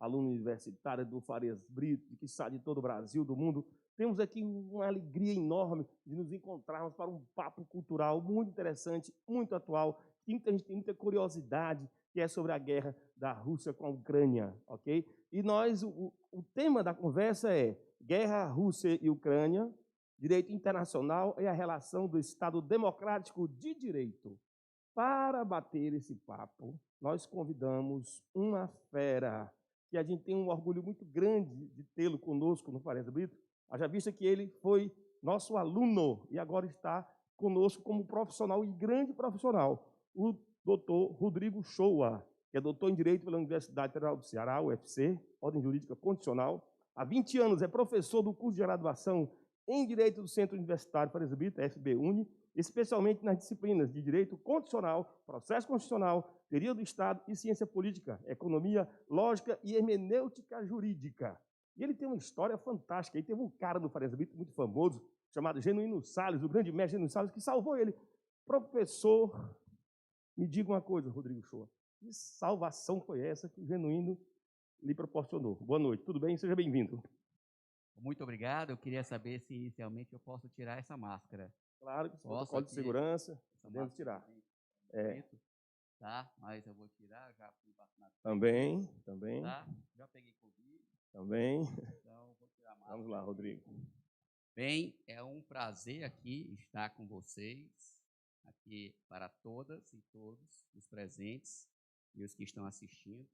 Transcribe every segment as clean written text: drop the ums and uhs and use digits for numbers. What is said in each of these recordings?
aluno universitário do Farias Brito, que está de todo o Brasil, do mundo. Temos aqui uma alegria enorme de nos encontrarmos para um papo cultural muito interessante, muito atual, que muita gente tem muita curiosidade, que é sobre a guerra da Rússia com a Ucrânia, ok? E o tema da conversa é Guerra, Rússia e Ucrânia, Direito Internacional e a relação do Estado Democrático de Direito. Para bater esse papo, nós convidamos uma fera, que a gente tem um orgulho muito grande de tê-lo conosco no Farias Brito, haja vista que ele foi nosso aluno e agora está conosco como profissional e grande profissional, o doutor Rodrigo Shoa, que é doutor em Direito pela Universidade Federal do Ceará, UFC, Ordem Jurídica Constitucional. Há 20 anos é professor do curso de graduação em Direito do Centro Universitário Farias Brito, FB-UNE, especialmente nas disciplinas de Direito Constitucional, Processo Constitucional, Teoria do Estado e Ciência Política, Economia, Lógica e Hermenêutica Jurídica. E ele tem uma história fantástica. Aí teve um cara no Farias Brito muito famoso, chamado Genuíno Salles, o grande mestre Genuíno Salles, que salvou ele. Professor, me diga uma coisa, Rodrigo Shoa, que salvação foi essa que o Genuíno lhe proporcionou? Boa noite, tudo bem? Seja bem-vindo. Muito obrigado. Eu queria saber se inicialmente eu posso tirar essa máscara. Claro que protocolo de segurança, podemos tirar. Tá, mas eu vou tirar, já fui vacinado. Também. Tá? Já peguei Covid. Também. Então, vou tirar a máscara. Vamos lá, Rodrigo. Bem, é um prazer aqui estar com vocês, aqui para todas e todos os presentes e os que estão assistindo.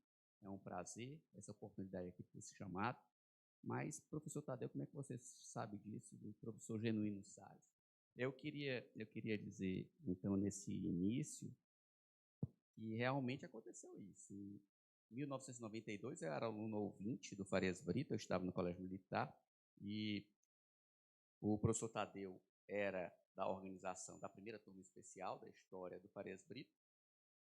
É um prazer essa oportunidade aqui de ser chamado. Mas, professor Tadeu, como é que você sabe disso, do professor Genuíno Salles? Eu queria dizer, então, nesse início, que realmente aconteceu isso. Em 1992, eu era aluno ouvinte do Farias Brito, eu estava no Colégio Militar, e o professor Tadeu era da organização da primeira turma especial da história do Farias Brito,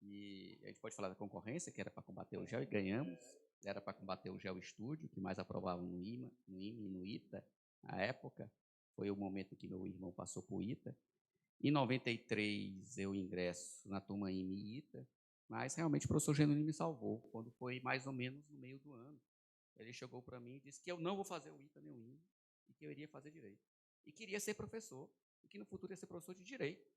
e a gente pode falar da concorrência, que era para combater o GEO, e ganhamos. Era para combater o GEO Estúdio, que mais aprovava no IME e no ITA, na época. Foi o momento que meu irmão passou para o ITA. Em 93, eu ingresso na turma IME e ITA, mas realmente o professor Genuíno me salvou, quando foi mais ou menos no meio do ano. Ele chegou para mim e disse que eu não vou fazer o ITA nem o IME, e que eu iria fazer Direito. E queria ser professor, e que no futuro ia ser professor de Direito.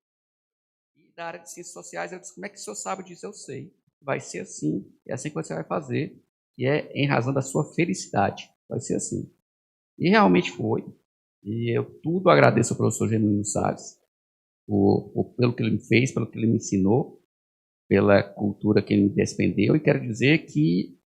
E da área de Ciências Sociais, eu disse, como é que o senhor sabe disso? Eu sei. Vai ser assim, é assim que você vai fazer. E é em razão da sua felicidade. Vai ser assim. E realmente foi. E eu tudo agradeço ao professor Genuíno Salles pelo que ele me fez, pelo que ele me ensinou, pela cultura que ele me despendeu. E quero dizer que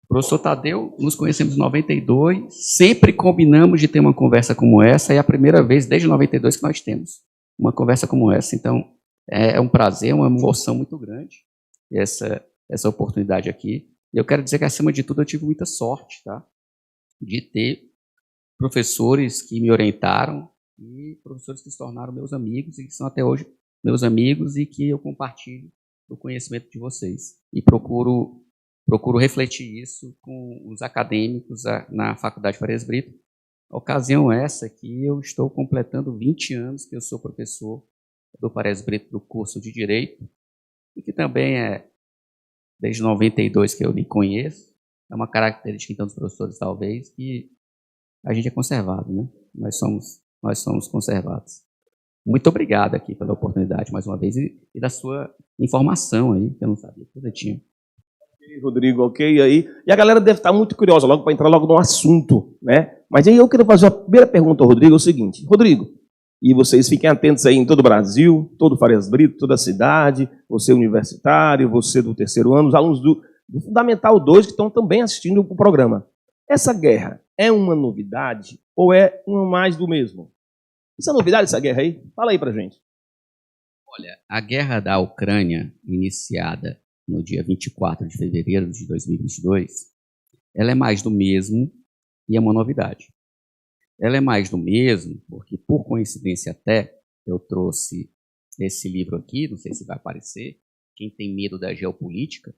o professor Tadeu, nos conhecemos em 92, sempre combinamos de ter uma conversa como essa, e é a primeira vez desde 92 que nós temos uma conversa como essa. Então, é um prazer, uma emoção muito grande essa oportunidade aqui. E eu quero dizer que, acima de tudo, eu tive muita sorte, tá? De ter professores que me orientaram e professores que se tornaram meus amigos e que são até hoje meus amigos e que eu compartilho o conhecimento de vocês. E procuro refletir isso com os acadêmicos na Faculdade Farias Brito. Ocasião essa que eu estou completando 20 anos que eu sou professor do Farias Brito do curso de Direito e que também desde 92 que eu lhe conheço. É uma característica, então, dos professores, talvez, que a gente é conservado, né? Nós somos conservados. Muito obrigado aqui pela oportunidade, mais uma vez, e da sua informação aí, que eu não sabia que você tinha. Rodrigo, ok? Aí, e a galera deve estar muito curiosa logo para entrar logo no assunto, né? Mas aí eu queria fazer a primeira pergunta ao Rodrigo, é o seguinte. Rodrigo, e vocês fiquem atentos aí em todo o Brasil, todo o Farias Brito, toda a cidade, você universitário, você do terceiro ano, os alunos do Fundamental 2 que estão também assistindo o programa. Essa guerra é uma novidade ou é uma mais do mesmo? Isso é novidade, essa guerra aí? Fala aí pra gente. Olha, a guerra da Ucrânia, iniciada no dia 24 de fevereiro de 2022, ela é mais do mesmo e é uma novidade. Ela é mais do mesmo porque, por coincidência até, eu trouxe esse livro aqui, não sei se vai aparecer, Quem Tem Medo da Geopolítica,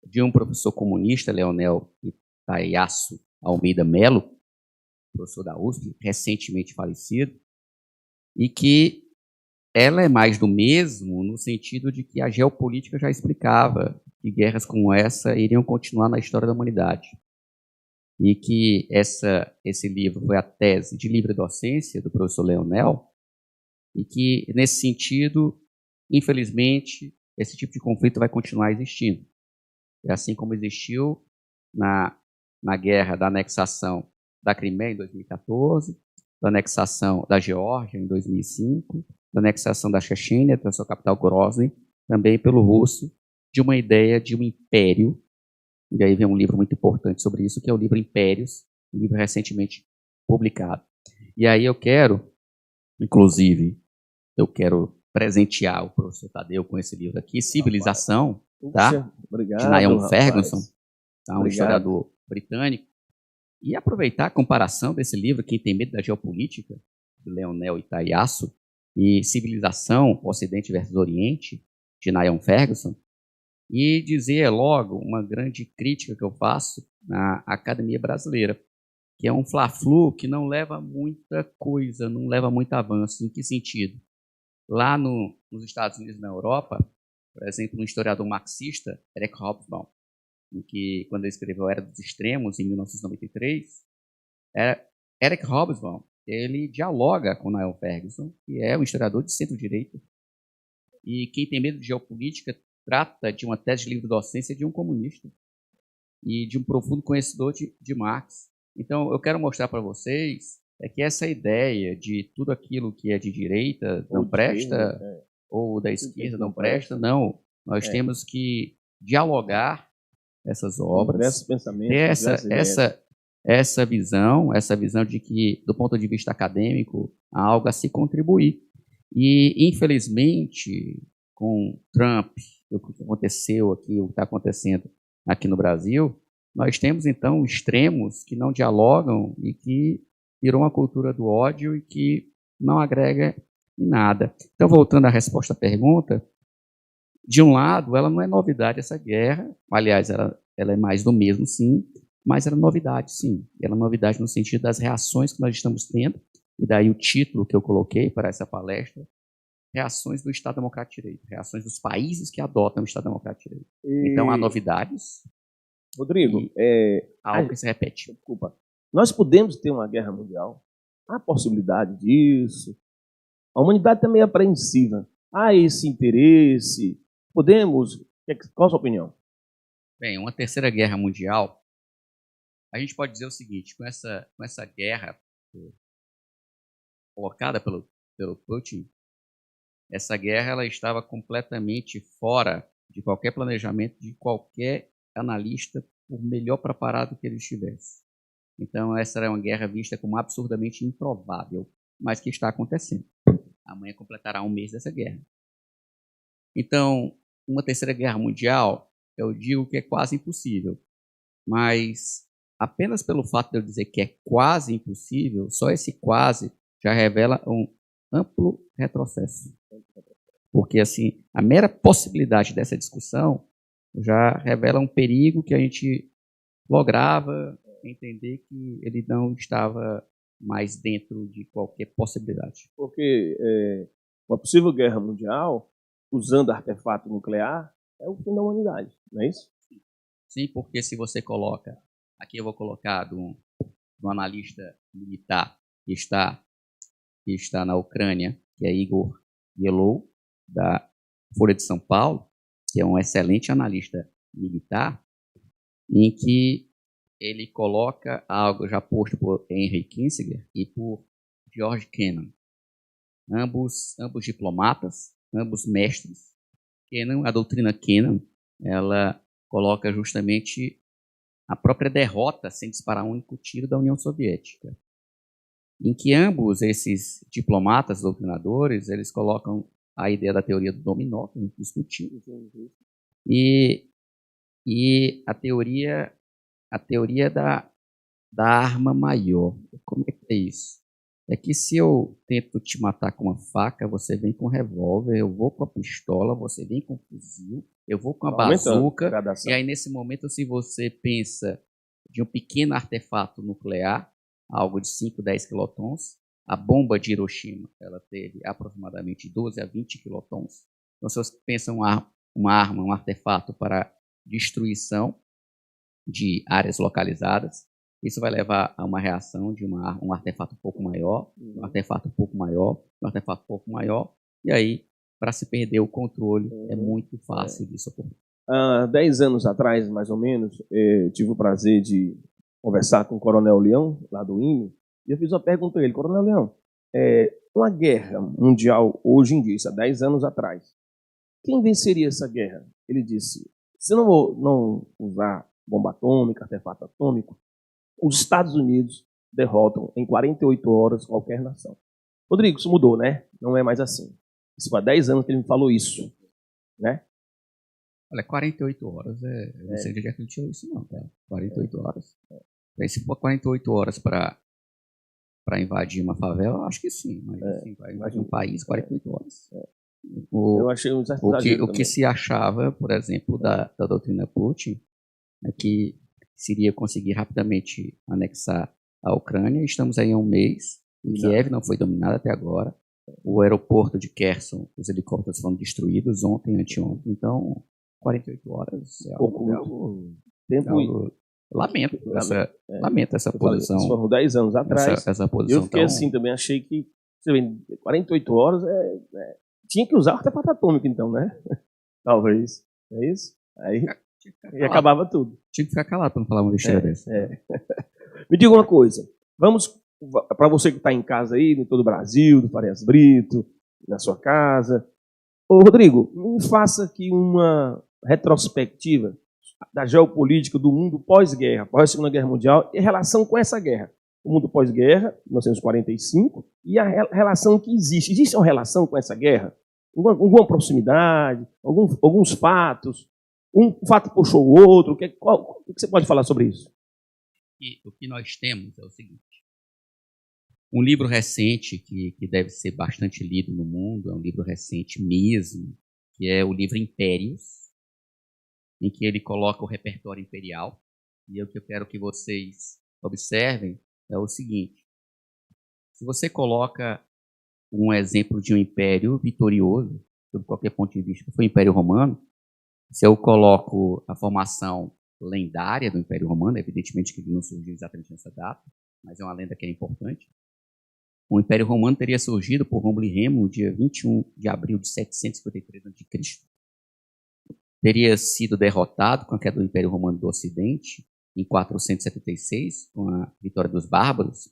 de um professor comunista, Leonel Itaiasso Almeida Melo, professor da USP, recentemente falecido, e que ela é mais do mesmo no sentido de que a geopolítica já explicava que guerras como essa iriam continuar na história da humanidade. e que esse livro foi a tese de livre docência do professor Leonel, e que, nesse sentido, infelizmente, esse tipo de conflito vai continuar existindo. É assim como existiu na guerra da anexação da Crimeia em 2014, da anexação da Geórgia em 2005, da anexação da Chechênia, da sua capital Grozny, também pelo russo, de uma ideia de um império. E aí vem um livro muito importante sobre isso, que é o livro Impérios, um livro recentemente publicado. E aí eu quero, inclusive, presentear o professor Tadeu com esse livro aqui, Civilização, tá? Obrigado, de Niall rapaz. Ferguson, tá? Um Obrigado. historiador britânico. E aproveitar a comparação desse livro, Quem Tem Medo da Geopolítica, de Leonel Itayasu, e Civilização, Ocidente versus Oriente, de Niall Ferguson, e dizer logo uma grande crítica que eu faço na academia brasileira, que é um fla-flu que não leva muita coisa, não leva muito avanço. Em que sentido? Lá nos Estados Unidos e na Europa, por exemplo, um historiador marxista, Eric Hobsbawm, em que, quando ele escreveu Era dos Extremos, em 1993, Eric Hobsbawm, ele dialoga com Niall Ferguson, que é um historiador de centro-direita, e Quem Tem Medo de Geopolítica trata de uma tese de livre-docência de um comunista e de um profundo conhecedor de Marx. Então, eu quero mostrar para vocês que essa ideia de tudo aquilo que é de direita não presta, ou da esquerda não presta, não. Nós temos que dialogar essas obras, ter essa visão de que, do ponto de vista acadêmico, há algo a se contribuir. E, infelizmente, com Trump, o que aconteceu aqui, o que está acontecendo aqui no Brasil, nós temos, então, extremos que não dialogam e que virou uma cultura do ódio e que não agrega em nada. Então, voltando à resposta à pergunta, de um lado, ela não é novidade essa guerra, aliás, ela é mais do mesmo, sim, mas ela é novidade, sim. Ela é novidade no sentido das reações que nós estamos tendo, e daí o título que eu coloquei para essa palestra, Reações do Estado Democrático de Direito, reações dos países que adotam o Estado Democrático de Direito. Então, há novidades. Rodrigo, algo que se repete. Desculpa. Nós podemos ter uma guerra mundial? Há possibilidade disso? A humanidade também é apreensiva. Há esse interesse? Podemos? Qual a sua opinião? Bem, uma terceira guerra mundial, a gente pode dizer o seguinte, com essa guerra colocada pelo Putin, essa guerra ela estava completamente fora de qualquer planejamento de qualquer analista, por melhor preparado que ele estivesse. Então, essa era uma guerra vista como absurdamente improvável, mas que está acontecendo. Amanhã completará um mês dessa guerra. Então, uma terceira guerra mundial, eu digo que é quase impossível, mas apenas pelo fato de eu dizer que é quase impossível, só esse quase já revela um amplo retrocesso. Porque, assim, a mera possibilidade dessa discussão já revela um perigo que a gente lograva entender que ele não estava mais dentro de qualquer possibilidade. Porque uma possível guerra mundial, usando artefato nuclear, é o fim da humanidade, não é isso? Sim, porque se você coloca, aqui eu vou colocar de um analista militar que está na Ucrânia, que é Igor Yellow, da Folha de São Paulo, que é um excelente analista militar, em que ele coloca algo já posto por Henry Kissinger e por George Kennan, ambos diplomatas, ambos mestres. Kennan, a doutrina Kennan, ela coloca justamente a própria derrota sem disparar um único tiro da União Soviética, em que ambos esses diplomatas, doutrinadores, eles colocam a ideia da teoria do dominó, que a gente discutiu, e a teoria da arma maior. Como é que é isso? É que se eu tento te matar com uma faca, você vem com um revólver, eu vou com a pistola, você vem com um fuzil, eu vou com a bazuca, e aí nesse momento, se você pensa de um pequeno artefato nuclear, algo de 5, 10 quilotons, a bomba de Hiroshima, ela teve aproximadamente 12 a 20 quilotons. Então, se você pensa uma arma, um artefato para destruição de áreas localizadas, isso vai levar a uma reação de um artefato um pouco maior, um artefato um pouco maior, um artefato um pouco maior, e aí, para se perder o controle, é muito fácil disso ocorrer. Há 10 anos atrás, mais ou menos, tive o prazer de conversar com o Coronel Leão, lá do INME, e eu fiz uma pergunta a ele: Coronel Leão, uma guerra mundial hoje em dia, isso há 10 anos atrás, quem venceria essa guerra? Ele disse: se não usar bomba atômica, artefato atômico, os Estados Unidos derrotam em 48 horas qualquer nação. Rodrigo, isso mudou, né? Não é mais assim. Isso foi há 10 anos que ele me falou isso, né? Olha, 48 horas, não sei de onde ele tirou isso não, tá? 48 horas. Se for 48 horas para invadir uma favela, eu acho que sim. Mas assim, para invadir um país, 48 horas. Eu achei um o que se achava, por exemplo, da doutrina Putin, é que seria conseguir rapidamente anexar a Ucrânia. Estamos aí há um mês, e Kiev não foi dominada até agora. O aeroporto de Kherson, os helicópteros foram destruídos ontem, anteontem. Então, 48 horas é algo lamento essa posição. Isso foram 10 anos atrás. Essa posição eu fiquei assim também, achei que 48 horas tinha que usar artefato atômico, então, né? Talvez. É isso? Aí acabava tudo. Tinha que ficar calado para não falar uma besteira dessa. Me diga uma coisa. Vamos, para você que está em casa aí, em todo o Brasil, do Farias Brito, na sua casa. Ô, Rodrigo, me faça aqui uma retrospectiva da geopolítica do mundo pós-guerra, pós-Segunda Guerra Mundial, em relação com essa guerra. O mundo pós-guerra, 1945, e a relação que existe. Existe uma relação com essa guerra? Alguma proximidade? Alguns fatos? Um fato puxou o outro? O que você pode falar sobre isso? O que nós temos é o seguinte. Um livro recente que deve ser bastante lido no mundo, é um livro recente mesmo, que é o livro Impérios, em que ele coloca o repertório imperial. E o que eu quero que vocês observem é o seguinte: se você coloca um exemplo de um império vitorioso, sob qualquer ponto de vista, que foi o Império Romano, se eu coloco a formação lendária do Império Romano, evidentemente que ele não surgiu exatamente nessa data, mas é uma lenda que é importante. O Império Romano teria surgido por Rômulo e Remo no dia 21 de abril de 753 a.C. Teria sido derrotado com a queda do Império Romano do Ocidente em 476, com a vitória dos bárbaros.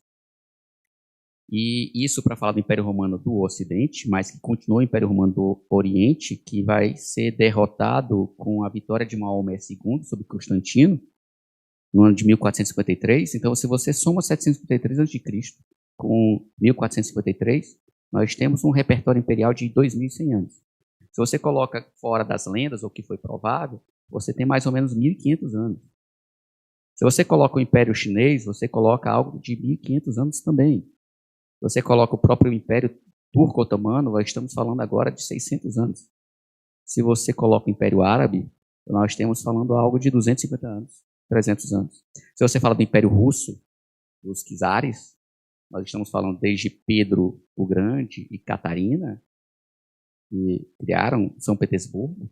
E isso para falar do Império Romano do Ocidente, mas que continuou o Império Romano do Oriente, que vai ser derrotado com a vitória de Maomé II sobre Constantino, no ano de 1453. Então, se você soma 753 a.C. com 1453, nós temos um repertório imperial de 2.100 anos. Se você coloca fora das lendas, o que foi provado, você tem mais ou menos 1.500 anos. Se você coloca o Império Chinês, você coloca algo de 1.500 anos também. Se você coloca o próprio Império Turco-Otomano, nós estamos falando agora de 600 anos. Se você coloca o Império Árabe, nós estamos falando algo de 250 anos, 300 anos. Se você fala do Império Russo, dos czares, nós estamos falando desde Pedro o Grande e Catarina, que criaram São Petersburgo.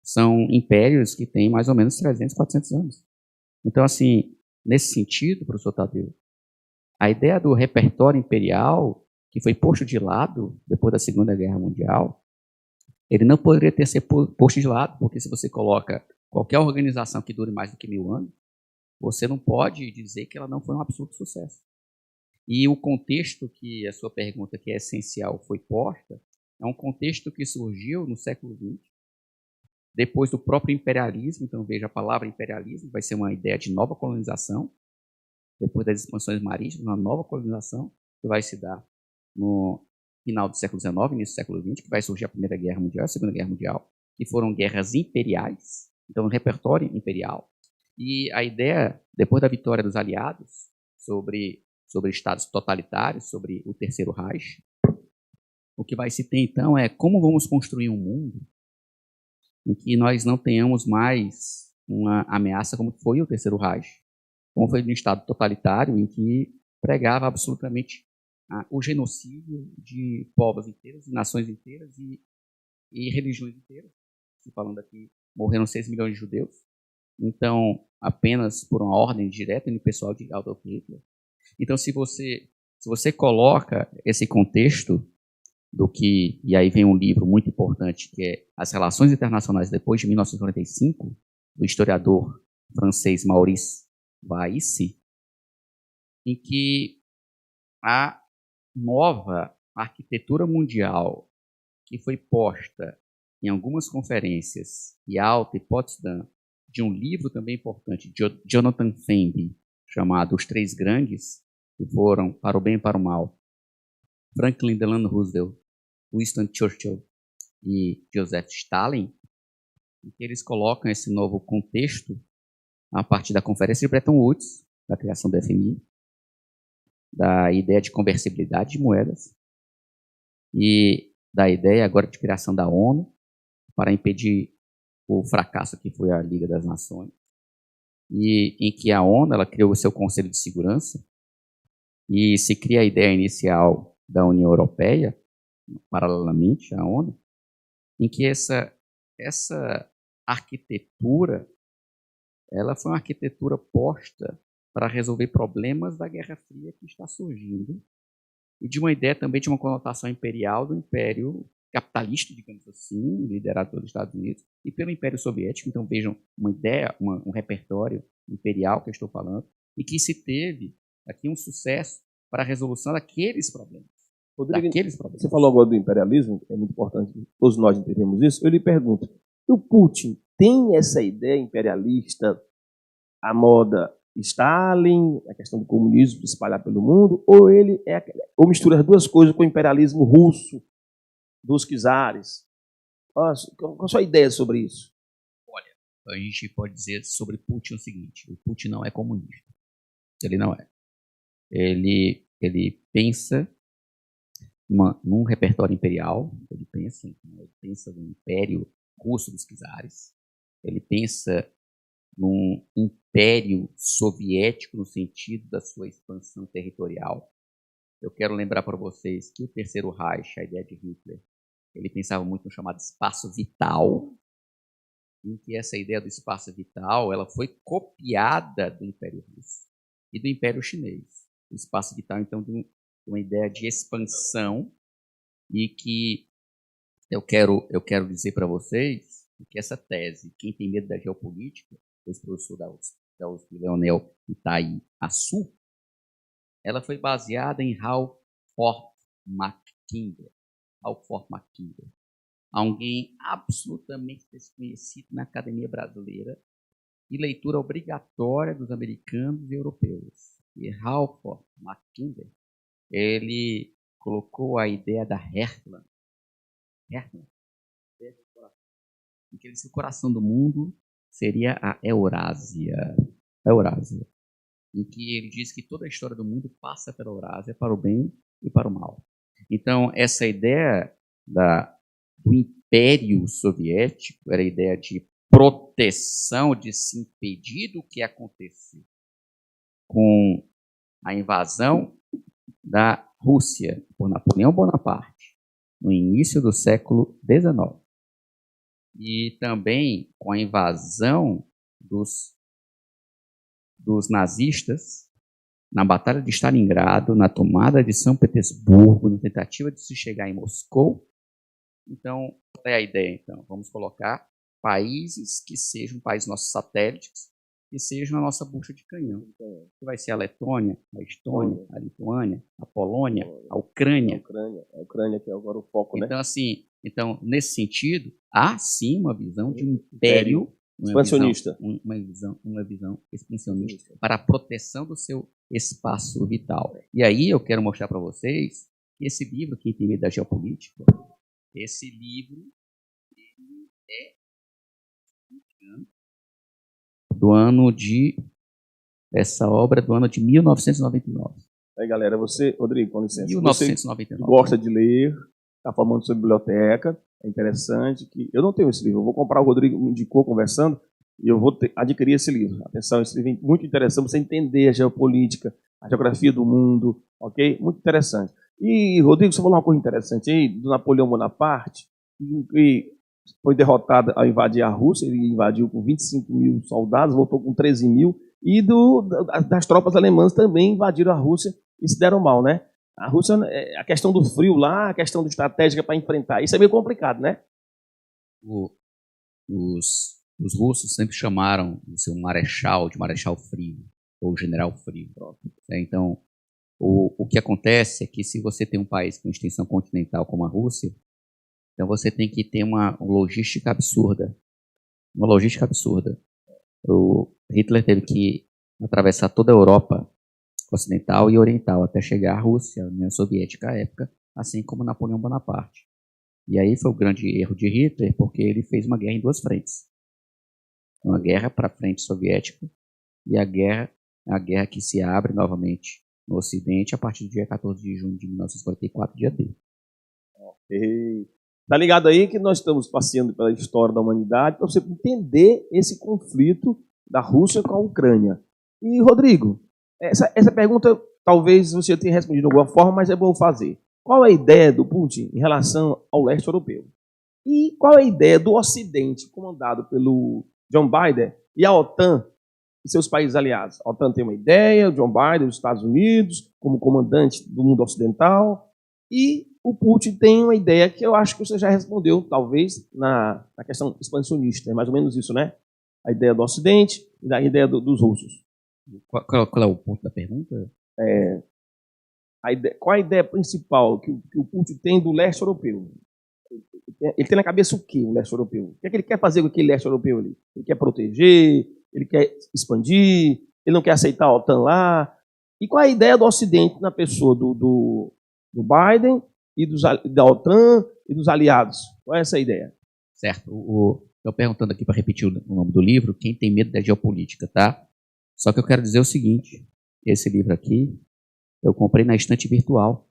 São impérios que têm mais ou menos 300, 400 anos. Então, assim, nesse sentido, professor Tadeu, a ideia do repertório imperial, que foi posto de lado depois da Segunda Guerra Mundial, ele não poderia ter sido posto de lado, porque se você coloca qualquer organização que dure mais do que 1000 anos, você não pode dizer que ela não foi um absoluto sucesso. E o contexto que a sua pergunta, que é essencial, foi posta, é um contexto que surgiu no século XX, depois do próprio imperialismo. Então, veja, a palavra imperialismo vai ser uma ideia de nova colonização, depois das expansões marítimas, uma nova colonização que vai se dar no final do século XIX, início do século XX, que vai surgir a Primeira Guerra Mundial, a Segunda Guerra Mundial, que foram guerras imperiais, então um repertório imperial. E a ideia, depois da vitória dos aliados sobre estados totalitários, sobre o Terceiro Reich, o que vai se ter então é como vamos construir um mundo em que nós não tenhamos mais uma ameaça como foi o Terceiro Reich, como foi um estado totalitário em que pregava absolutamente o genocídio de povos inteiros, de nações inteiras e religiões inteiras. Falando aqui, morreram 6 milhões de judeus, então, apenas por uma ordem direta no pessoal de Adolf Hitler. Então, se você coloca esse contexto do que, e aí vem um livro muito importante, que é As Relações Internacionais depois de 1945, do historiador francês Maurice Vaïsse, em que a nova arquitetura mundial que foi posta em algumas conferências, Yalta e Potsdam, de um livro também importante, de Jonathan Feinberg, chamado Os Três Grandes, que foram, para o bem e para o mal, Franklin Delano Roosevelt, Winston Churchill e Joseph Stalin, em que eles colocam esse novo contexto a partir da Conferência de Bretton Woods, da criação do FMI, da ideia de conversibilidade de moedas e da ideia agora de criação da ONU para impedir o fracasso que foi a Liga das Nações, e em que a ONU ela criou o seu Conselho de Segurança e se cria a ideia inicial da União Europeia, paralelamente à ONU, em que essa arquitetura ela foi uma arquitetura posta para resolver problemas da Guerra Fria que está surgindo e de uma ideia também de uma conotação imperial do Império capitalista, digamos assim, liderado pelos Estados Unidos e pelo Império Soviético. Então vejam uma ideia, um repertório imperial que eu estou falando e que se teve aqui um sucesso para a resolução daqueles problemas. Rodrigo, você falou agora do imperialismo, é muito importante, todos nós entendemos isso. Eu lhe pergunto, o Putin tem essa ideia imperialista, a moda Stalin, a questão do comunismo se espalhar pelo mundo, ou mistura as duas coisas com o imperialismo russo dos czares? Qual a sua ideia sobre isso? Olha, a gente pode dizer sobre Putin o seguinte: o Putin não é comunista. Ele não é. Ele pensa num repertório imperial, ele pensa no império russo dos czares, ele pensa num império soviético no sentido da sua expansão territorial. Eu quero lembrar para vocês que o Terceiro Reich, a ideia de Hitler, ele pensava muito no chamado espaço vital, em que essa ideia do espaço vital ela foi copiada do Império Russo e do Império Chinês. O espaço vital, então, de uma ideia de expansão e que eu quero dizer para vocês que essa tese, quem tem medo da geopolítica, o professor da USP, Leonel Itaí Assu, ela foi baseada em Ralph Mackinder. Alguém absolutamente desconhecido na academia brasileira e leitura obrigatória dos americanos e europeus. E Ralph Mackinder, ele colocou a ideia da Heartland, em que ele disse que o coração do mundo seria a Eurásia, em que ele diz que toda a história do mundo passa pela Eurásia, para o bem e para o mal. Então, essa ideia do Império Soviético era a ideia de proteção, de se impedir do que aconteceu com a invasão da Rússia por Napoleão Bonaparte no início do século XIX e também com a invasão dos nazistas na Batalha de Stalingrado, na tomada de São Petersburgo, na tentativa de se chegar em Moscou. Então, qual é a ideia? Então, vamos colocar países que sejam países nossos satélites, que sejam a nossa bucha de canhão. Que vai ser a Letônia, a Estônia, a Lituânia, a Polônia, a Ucrânia. A Ucrânia que é agora o foco, né? Então, assim, nesse sentido, há sim uma visão de um império expansionista. Uma visão expansionista para a proteção do seu espaço vital. E aí eu quero mostrar para vocês que esse livro, Quem Tem Medo da Geopolítica, esse livro ele é essa obra do ano de 1999. Aí, galera, você, Rodrigo, com licença, 1999. Você gosta de ler, está falando sobre biblioteca, é interessante que eu não tenho esse livro, eu vou comprar, o Rodrigo me indicou conversando, e eu vou adquirir esse livro. Atenção, esse livro é muito interessante, você entender a geopolítica, a geografia do mundo, ok? Muito interessante. E, Rodrigo, você falou uma coisa interessante aí, do Napoleão Bonaparte, e foi derrotada ao invadir a Rússia, ele invadiu com 25 mil soldados, voltou com 13 mil, e das tropas alemãs também invadiram a Rússia e se deram mal, né? A Rússia, a questão do frio lá, a questão de estratégica para enfrentar, isso é meio complicado, né? Os russos sempre chamaram o seu marechal de marechal frio, ou general frio. Então, o que acontece é que se você tem um país com extensão continental como a Rússia, então você tem que ter uma logística absurda. Uma logística absurda. O Hitler teve que atravessar toda a Europa ocidental e oriental até chegar à Rússia, a União Soviética à época, assim como Napoleão Bonaparte. E aí foi o grande erro de Hitler, porque ele fez uma guerra em duas frentes. Uma guerra para a frente soviética e a guerra que se abre novamente no Ocidente a partir do dia 14 de junho de 1944, dia D. Ok. Tá ligado aí que nós estamos passeando pela história da humanidade para você entender esse conflito da Rússia com a Ucrânia. E, Rodrigo, essa pergunta talvez você tenha respondido de alguma forma, mas é bom fazer. Qual é a ideia do Putin em relação ao leste europeu? E qual é a ideia do Ocidente, comandado pelo John Biden, e a OTAN e seus países aliados? A OTAN tem uma ideia, o John Biden, os Estados Unidos, como comandante do mundo ocidental, e o Putin tem uma ideia que eu acho que você já respondeu, talvez, na questão expansionista. É mais ou menos isso, né? A ideia do Ocidente e a ideia dos russos. Qual é o ponto da pergunta? Qual a ideia principal que o Putin tem do leste europeu? Ele tem na cabeça o quê, o leste europeu? O que é que ele quer fazer com aquele leste europeu ali? Ele quer proteger? Ele quer expandir? Ele não quer aceitar a OTAN lá? E qual é a ideia do Ocidente na pessoa do Biden e da OTAN e dos aliados? Qual é essa ideia? Certo. Estou perguntando aqui para repetir o nome do livro, Quem Tem Medo da Geopolítica, tá? Só que eu quero dizer o seguinte, esse livro aqui, eu comprei na estante virtual.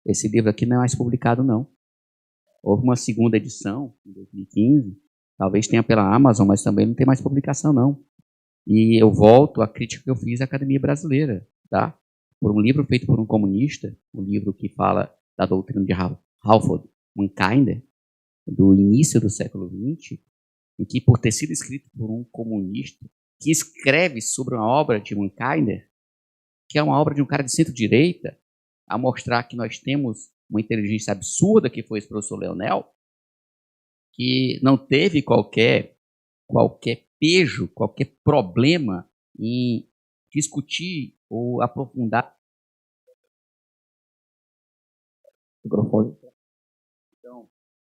Esse livro aqui não é mais publicado, não. Houve uma segunda edição, em 2015, talvez tenha pela Amazon, mas também não tem mais publicação, não. E eu volto à crítica que eu fiz à Academia Brasileira, tá? Por um livro feito por um comunista, um livro que fala da doutrina de Ralph Mankinder, do início do século XX, e que, por ter sido escrito por um comunista, que escreve sobre uma obra de Mankinder, que é uma obra de um cara de centro-direita, a mostrar que nós temos uma inteligência absurda, que foi esse professor Leonel, que não teve qualquer pejo, qualquer problema em discutir ou aprofundar o microfone.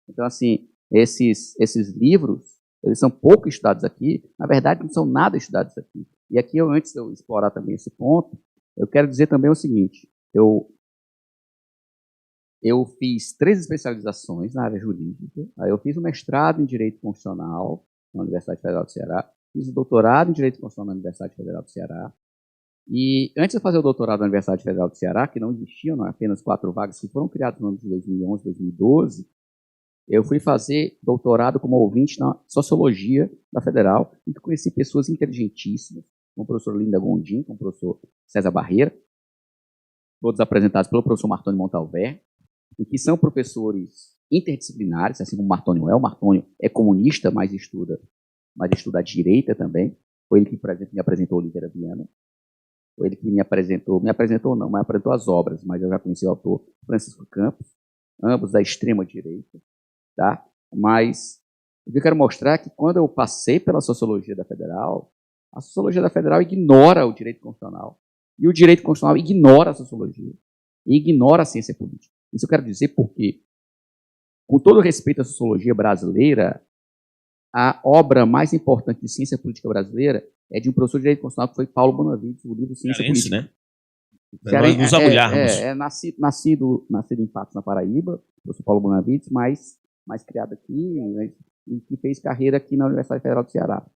Então, assim, esses livros, eles são pouco estudados aqui, na verdade não são nada estudados aqui. E aqui, antes de eu explorar também esse ponto, eu quero dizer também o seguinte, eu fiz 3 especializações na área jurídica, aí eu fiz um mestrado em Direito Constitucional na Universidade Federal do Ceará, fiz um doutorado em Direito Constitucional na Universidade Federal do Ceará, e antes de fazer o doutorado na Universidade Federal do Ceará, que não existiam, não, apenas 4 vagas que foram criadas no ano de 2011, 2012, eu fui fazer doutorado como ouvinte na Sociologia da Federal, e conheci pessoas inteligentíssimas, como o professor Linda Gondim, como o professor César Barreira, todos apresentados pelo professor Martônio Montalver, e que são professores interdisciplinares, assim como o Martônio é. O Martônio é comunista, mas estuda a direita também. Foi ele que, por exemplo, me apresentou Oliveira Viana. Foi ele que me apresentou as obras, mas eu já conheci o autor Francisco Campos, ambos da extrema direita, tá? Mas o que eu quero mostrar é que quando eu passei pela Sociologia da Federal, a Sociologia da Federal ignora o direito constitucional, e o direito constitucional ignora a sociologia, e ignora a ciência política. Isso eu quero dizer porque, com todo respeito à sociologia brasileira, a obra mais importante de ciência política brasileira é de um professor de direito constitucional que foi Paulo Bonavides, o livro Ciência Política. Né? Nós nos agulharmos. Nascido em Patos, na Paraíba, o professor Paulo Bonavides, mas criado aqui, né, e que fez carreira aqui na Universidade Federal do Ceará.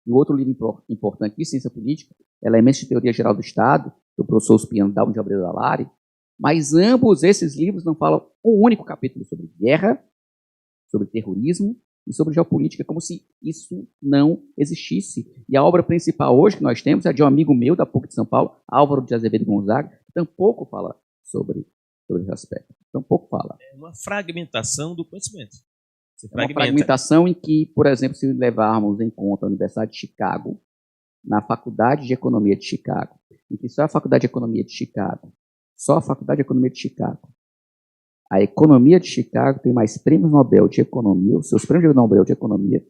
E outro livro importante de ciência política, Elementos de Teoria Geral do Estado, do professor Uspiano Dalmo de Abreu Dalari, mas ambos esses livros não falam um único capítulo sobre guerra, sobre terrorismo e sobre geopolítica, como se isso não existisse. E a obra principal hoje que nós temos é de um amigo meu da PUC de São Paulo, Álvaro de Azevedo Gonzaga, que tampouco fala sobre esse aspecto. Tampouco fala. É uma fragmentação do conhecimento. uma fragmentação em que, por exemplo, se levarmos em conta a Universidade de Chicago, na Faculdade de Economia de Chicago, em que só a Faculdade de Economia de Chicago, a Economia de Chicago tem mais prêmios Nobel de Economia, os seus prêmios Nobel de Economia,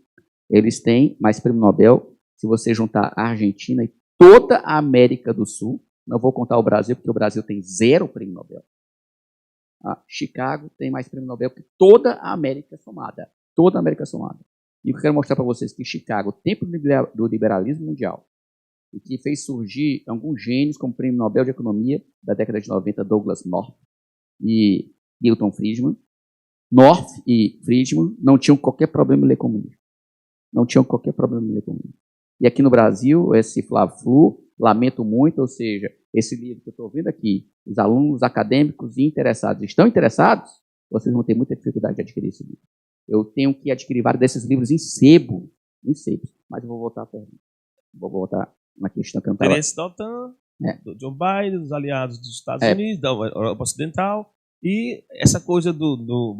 eles têm mais prêmio Nobel se você juntar a Argentina e toda a América do Sul. Não vou contar o Brasil, porque o Brasil tem 0 prêmio Nobel. Chicago tem mais prêmio Nobel que toda a América somada. Toda a América somada. E eu quero mostrar para vocês que Chicago, o templo do liberalismo mundial, e que fez surgir alguns gênios como prêmio Nobel de Economia da década de 90, Douglas North e Milton Friedman. North e Friedman não tinham qualquer problema em ler comunismo. Não tinham qualquer problema em ler comunismo. E aqui no Brasil, esse Fla-Flu, lamento muito, ou seja, esse livro que eu estou vendo aqui, os alunos acadêmicos e interessados estão interessados, vocês vão ter muita dificuldade de adquirir esse livro. Eu tenho que adquirir vários desses livros em sebos, mas eu vou voltar à pergunta. Vou voltar na questão que eu não estava... Interesse da OTAN, do Joe Biden, dos aliados dos Estados Unidos, da Europa Ocidental, e essa coisa do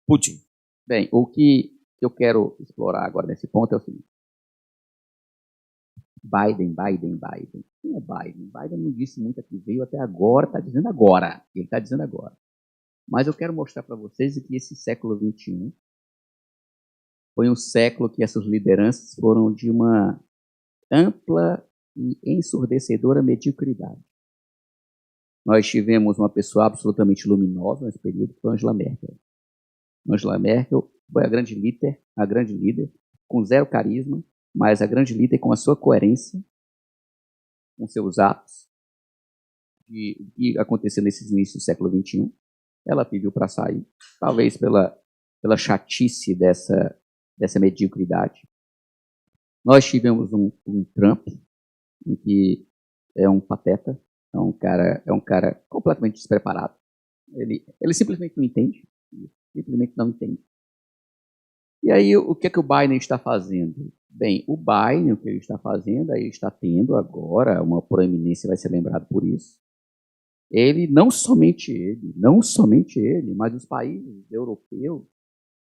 Putin. Bem, o que eu quero explorar agora nesse ponto é o seguinte. Biden. Quem é Biden? Biden não disse muito aqui, veio até agora, está dizendo agora. Ele está dizendo agora. Mas eu quero mostrar para vocês que esse século XXI foi um século que essas lideranças foram de uma ampla e ensurdecedora mediocridade. Nós tivemos uma pessoa absolutamente luminosa nesse período, que foi Angela Merkel. Angela Merkel foi a grande líder, com 0 carisma, mas a grande líder com a sua coerência, com seus atos, o que aconteceu nesses inícios do século XXI. Ela pediu para sair, talvez pela chatice dessa mediocridade. Nós tivemos um Trump, em que é um pateta, é um cara completamente despreparado. Ele simplesmente não entende. E aí, o que é que o Biden está fazendo? Bem, o Biden, o que ele está fazendo, aí está tendo agora uma proeminência, vai ser lembrado por isso. Não somente ele, mas os países europeus,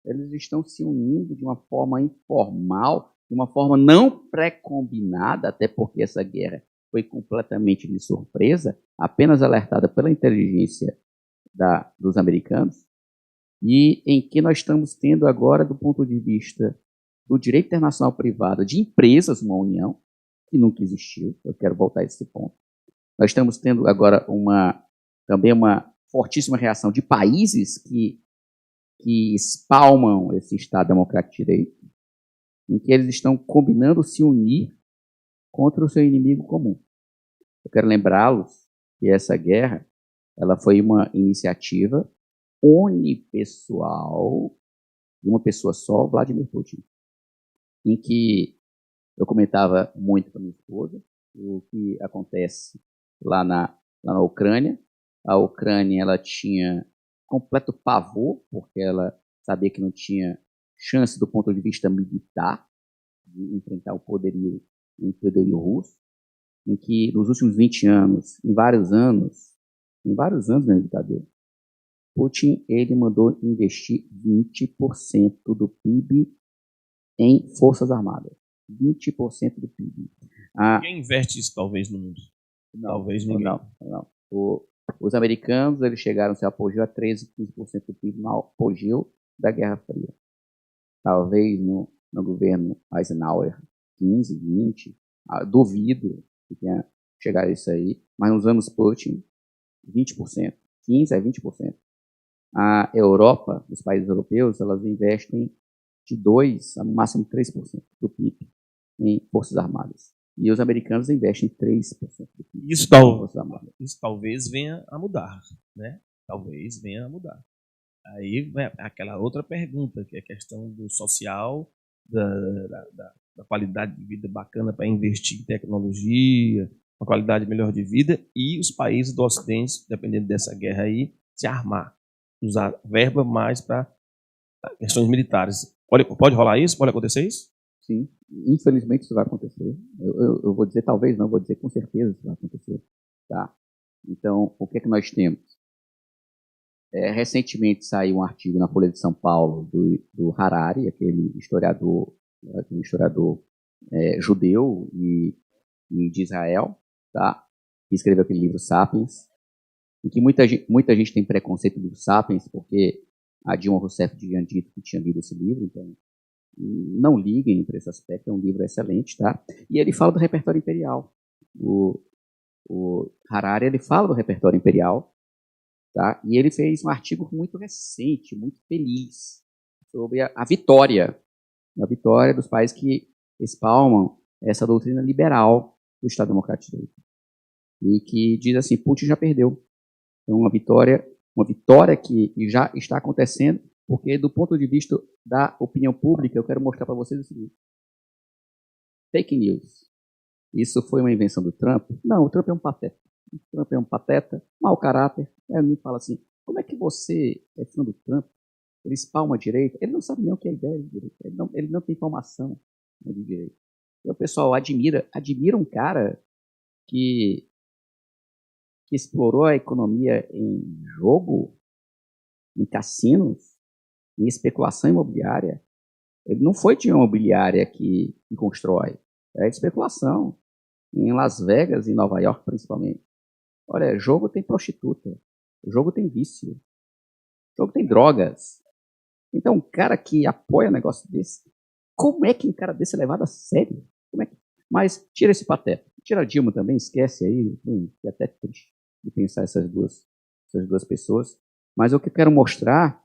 eles estão se unindo de uma forma informal, de uma forma não pré-combinada, até porque essa guerra foi completamente de surpresa, apenas alertada pela inteligência dos americanos, e em que nós estamos tendo agora, do ponto de vista do direito internacional privado de empresas, uma união que nunca existiu. Eu quero voltar a esse ponto. Nós estamos tendo agora também uma fortíssima reação de países que espalmam esse Estado Democrático de Direito, em que eles estão combinando se unir contra o seu inimigo comum. Eu quero lembrá-los que essa guerra ela foi uma iniciativa unipessoal de uma pessoa só, Vladimir Putin, em que eu comentava muito com a minha esposa o que acontece lá na Ucrânia. A Ucrânia ela tinha completo pavor, porque ela sabia que não tinha chance do ponto de vista militar de enfrentar o poderio russo, em que nos últimos 20 anos, em vários anos, meu ditador, Putin ele mandou investir 20% do PIB em forças armadas. 20% do PIB. Quem investe isso talvez no mundo? Talvez ninguém. Não. Os americanos eles chegaram a ser apogeu a 13, 15% do PIB no apogeu da Guerra Fria. Talvez no governo Eisenhower 15, 20, duvido que tenha chegado a isso aí, mas nos anos Putin 20%, 15 a 20%. A Europa, os países europeus, elas investem de 2% a no máximo 3% do PIB em forças armadas. E os americanos investem 3% do PIB em forças armadas. Isso talvez venha a mudar, né? Talvez venha a mudar. Aí vem aquela outra pergunta, que é a questão do social, da qualidade de vida bacana para investir em tecnologia, uma qualidade melhor de vida, e os países do Ocidente, dependendo dessa guerra aí, se armar, usar verba mais para questões militares. Pode rolar isso? Pode acontecer isso? Sim, infelizmente isso vai acontecer. Eu vou dizer talvez não, vou dizer com certeza isso vai acontecer. Tá? Então, o que é que nós temos? Recentemente saiu um artigo na Folha de São Paulo do Harari, aquele historiador judeu e de Israel, tá? Que escreveu aquele livro Sapiens, em que muita gente tem preconceito do livro Sapiens, porque a Dilma Rousseff tinha dito que tinha lido esse livro, então não liguem para esse aspecto, é um livro excelente, tá? E ele fala do repertório imperial. O Harari, ele fala do repertório imperial, tá? E ele fez um artigo muito recente, muito feliz, sobre a vitória dos países que espalmam essa doutrina liberal do Estado Democrático de Direito. E que diz assim, Putin já perdeu. Então, uma vitória que já está acontecendo, porque do ponto de vista da opinião pública, eu quero mostrar para vocês o seguinte. Fake news. Isso foi uma invenção do Trump? Não, o Trump é um pateta. O Trump é um pateta, mau caráter. Aí alguém fala assim, como é que você é fã do Trump? Ele espalma direito. Ele não sabe nem o que é ideia de direito. Ele não tem formação de direito. E o pessoal admira um cara que explorou a economia em jogo, em cassinos, em especulação imobiliária. Ele não foi de imobiliária que constrói. É de especulação. Em Las Vegas e Nova York, principalmente. Olha, jogo tem prostituta. Jogo tem vício. Jogo tem drogas. Então, um cara que apoia um negócio desse, como é que um cara desse é levado a sério? Mas tira esse pateta. Tira a Dilma também, esquece aí. É até triste de pensar essas duas pessoas. Mas o que eu quero mostrar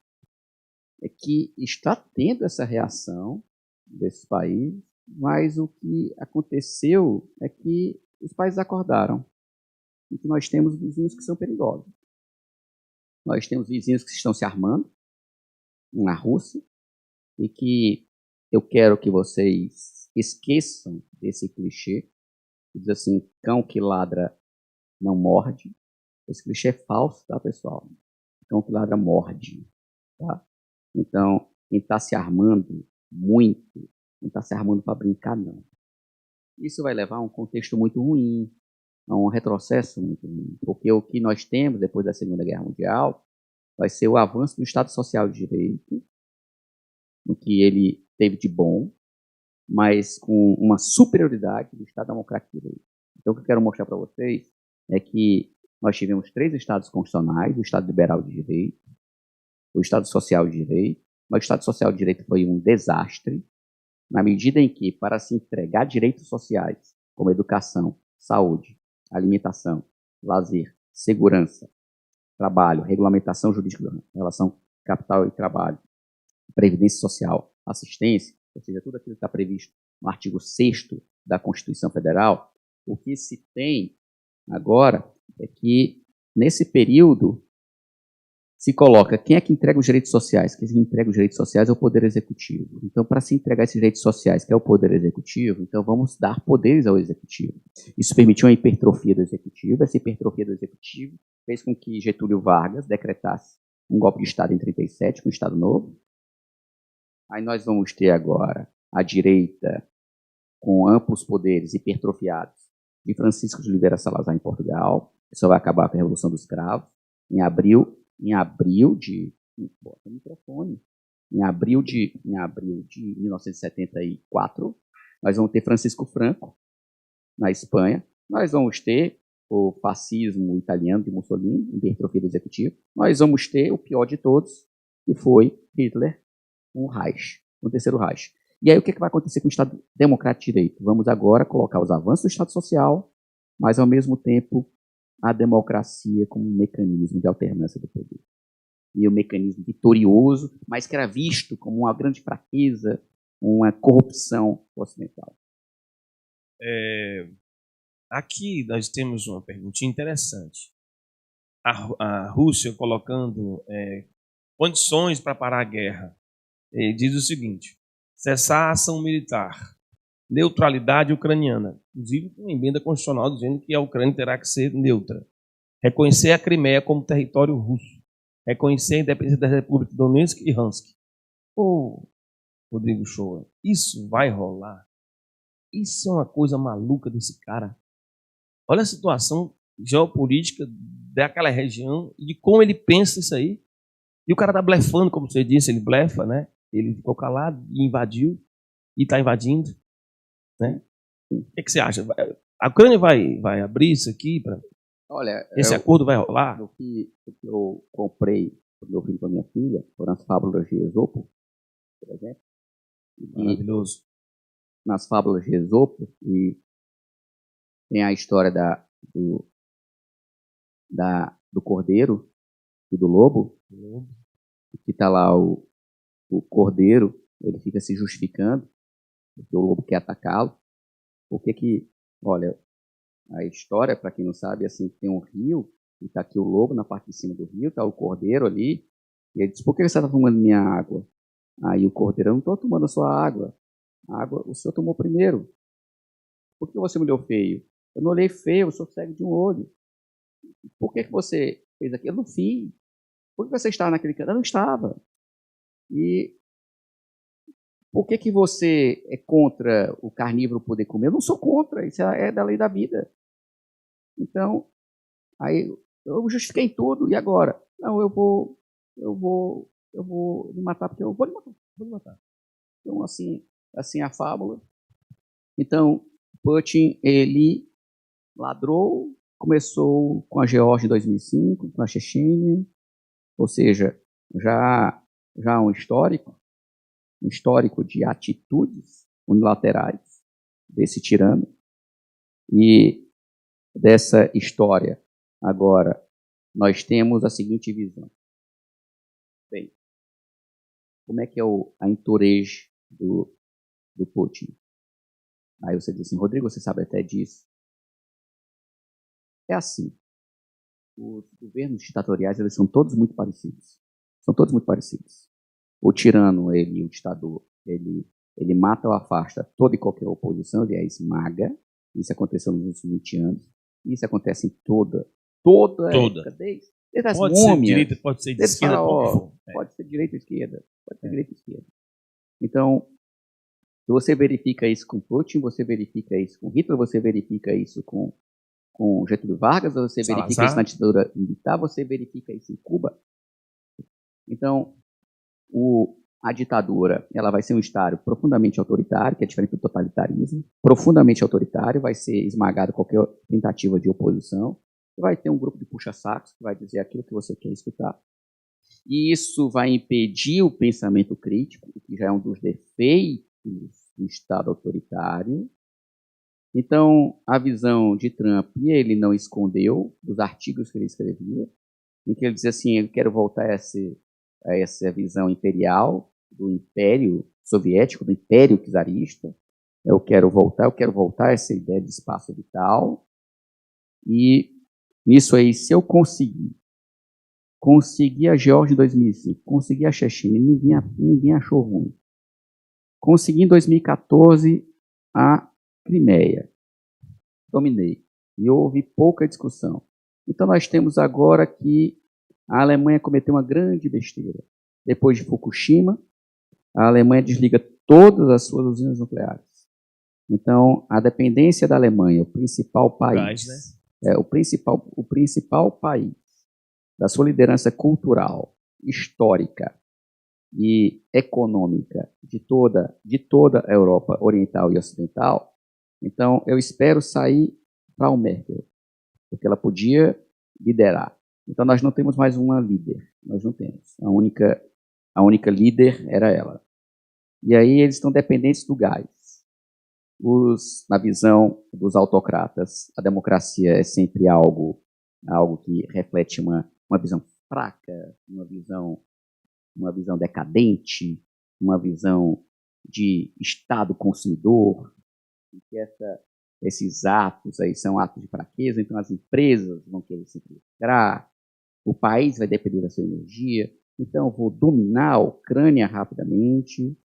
é que está tendo essa reação desses países, mas o que aconteceu é que os países acordaram e que nós temos vizinhos que são perigosos. Nós temos vizinhos que estão se armando na Rússia e que eu quero que vocês esqueçam desse clichê que diz assim, cão que ladra não morde. Esse clichê é falso, tá, pessoal? Cão que ladra morde, tá? Então, quem está se armando muito, não está se armando para brincar, não. Isso vai levar a um contexto muito ruim, a um retrocesso muito ruim, porque o que nós temos depois da Segunda Guerra Mundial vai ser o avanço do Estado Social de Direito, no que ele teve de bom, mas com uma superioridade do Estado Democrático de Direito. Então, o que eu quero mostrar para vocês é que nós tivemos 3 estados constitucionais, o Estado Liberal de Direito, o Estado Social de Direito, mas o Estado Social de Direito foi um desastre, na medida em que, para se entregar direitos sociais, como educação, saúde, alimentação, lazer, segurança, trabalho, regulamentação jurídica da relação capital e trabalho, previdência social, assistência, ou seja, tudo aquilo que está previsto no artigo 6º da Constituição Federal, o que se tem agora é que, nesse período, se coloca quem é que entrega os direitos sociais. Quem entrega os direitos sociais é o Poder Executivo. Então, para se entregar esses direitos sociais, que é o Poder Executivo, então vamos dar poderes ao Executivo. Isso permitiu uma hipertrofia do Executivo. Essa hipertrofia do Executivo fez com que Getúlio Vargas decretasse um golpe de Estado em 1937, com o Estado Novo. Aí nós vamos ter agora a direita com amplos poderes hipertrofiados de Francisco de Oliveira Salazar em Portugal. Isso vai acabar com a Revolução dos Cravos. Em abril de 1974, nós vamos ter Francisco Franco na Espanha. Nós vamos ter o fascismo italiano de Mussolini, hipertrofia do Executivo. Nós vamos ter o pior de todos, que foi Hitler, o Reich, o Terceiro Reich. E aí o que vai acontecer com o Estado Democrático de Direito? Vamos agora colocar os avanços do Estado Social, mas ao mesmo tempo a democracia como um mecanismo de alternância do poder. E o mecanismo vitorioso, mas que era visto como uma grande fraqueza, uma corrupção ocidental. Aqui nós temos uma perguntinha interessante. A Rússia colocando condições para parar a guerra. Ele diz o seguinte, cessar a ação militar, neutralidade ucraniana, inclusive com uma emenda constitucional dizendo que a Ucrânia terá que ser neutra. Reconhecer a Crimeia como território russo. Reconhecer a independência da República de Donetsk e Luhansk. Rodrigo Shoa, isso vai rolar? Isso é uma coisa maluca desse cara. Olha a situação geopolítica daquela região e de como ele pensa isso aí. E o cara tá blefando, como você disse, ele blefa, né? Ele ficou calado e invadiu, e está invadindo, né? O que você acha? A Ucrânia vai abrir isso aqui? Olha, esse acordo vai rolar? O que eu comprei para o meu filho e para minha filha foram as fábulas de Esopo, por exemplo. Maravilhoso. Nas fábulas de Esopo, e tem a história do cordeiro e do lobo, que está lá o cordeiro, ele fica se justificando, porque o lobo quer atacá-lo. Olha, a história, para quem não sabe, assim, tem um rio, e está aqui o lobo na parte de cima do rio, está o cordeiro ali, e ele diz, por que você está tomando minha água? Aí o cordeiro, eu não estou tomando a sua água. A água o senhor tomou primeiro. Por que você me olhou feio? Eu não olhei feio, eu sou cego de um olho. Por que você fez aquilo? Eu não fiz. Por que você estava naquele canto? Eu não estava. E por que você é contra o carnívoro poder comer? Eu não sou contra, isso é da lei da vida. Então, aí eu justifiquei tudo, e agora? Não, eu vou me matar, porque eu vou lhe matar. Então, assim a fábula. Então, Putin, ele ladrou, começou com a Geórgia em 2005, com a Chechênia, ou seja, já um histórico de atitudes unilaterais desse tirano. E dessa história, agora, nós temos a seguinte visão. Bem, como é que é a entourage do Putin? Aí você diz assim, Rodrigo, você sabe até disso. É assim, os governos ditatoriais, eles são todos muito parecidos. O tirano, o ditador, ele mata ou afasta toda e qualquer oposição, ele a esmaga. Isso aconteceu nos últimos 20 anos. Isso acontece em toda a época, desde as múmias. Pode ser de esquerda, pode ser direita ou esquerda. Então, você verifica isso com Putin, você verifica isso com Hitler, você verifica isso com Getúlio Vargas, você verifica isso na ditadura militar, você verifica isso em Cuba. Então, a ditadura, ela vai ser um Estado profundamente autoritário, que é diferente do totalitarismo, profundamente autoritário, vai ser esmagado qualquer tentativa de oposição, vai ter um grupo de puxa-sacos que vai dizer aquilo que você quer escutar. E isso vai impedir o pensamento crítico, que já é um dos defeitos do Estado autoritário. Então, a visão de Trump, e ele não escondeu dos artigos que ele escrevia, em que ele dizia assim, eu quero voltar a essa visão imperial, do Império Soviético, do Império Czarista. Eu quero voltar a essa ideia de espaço vital. E nisso aí, se eu consegui a Geórgia em 2005, consegui a Chechênia, ninguém achou ruim. Consegui em 2014 a Crimeia. Dominei. E houve pouca discussão. Então nós temos agora que a Alemanha cometeu uma grande besteira. Depois de Fukushima, a Alemanha desliga todas as suas usinas nucleares. Então, a dependência da Alemanha, o principal país, o principal país da sua liderança cultural, histórica e econômica de toda a Europa Oriental e Ocidental. Então, eu espero sair para o Merkel, porque ela podia liderar. Então, nós não temos mais uma líder. Nós não temos. A única líder era ela. E aí eles estão dependentes do gás. Na visão dos autocratas, a democracia é sempre algo que reflete uma visão fraca, uma visão decadente, uma visão de Estado consumidor, que esses atos aí são atos de fraqueza, então as empresas vão querer sempre lucrar, o país vai depender da sua energia, então eu vou dominar a Ucrânia rapidamente,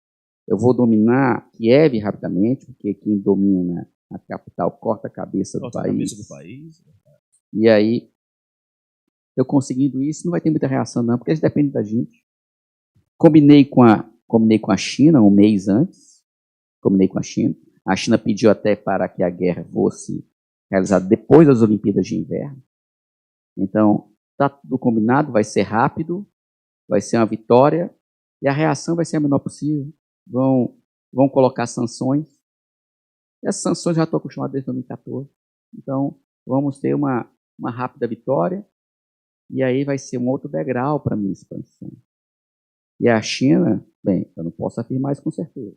eu vou dominar Kiev rapidamente, porque quem domina a capital corta a cabeça do país. E aí, eu conseguindo isso, não vai ter muita reação não, porque eles dependem da gente. Combinei com a China um mês antes, A China pediu até para que a guerra fosse realizada depois das Olimpíadas de Inverno. Então, está tudo combinado, vai ser rápido, vai ser uma vitória, e a reação vai ser a menor possível. Vão colocar sanções. Essas sanções já estou acostumado desde 2014. Então, vamos ter uma rápida vitória, e aí vai ser um outro degrau para a minha expansão. E a China, bem, eu não posso afirmar isso com certeza,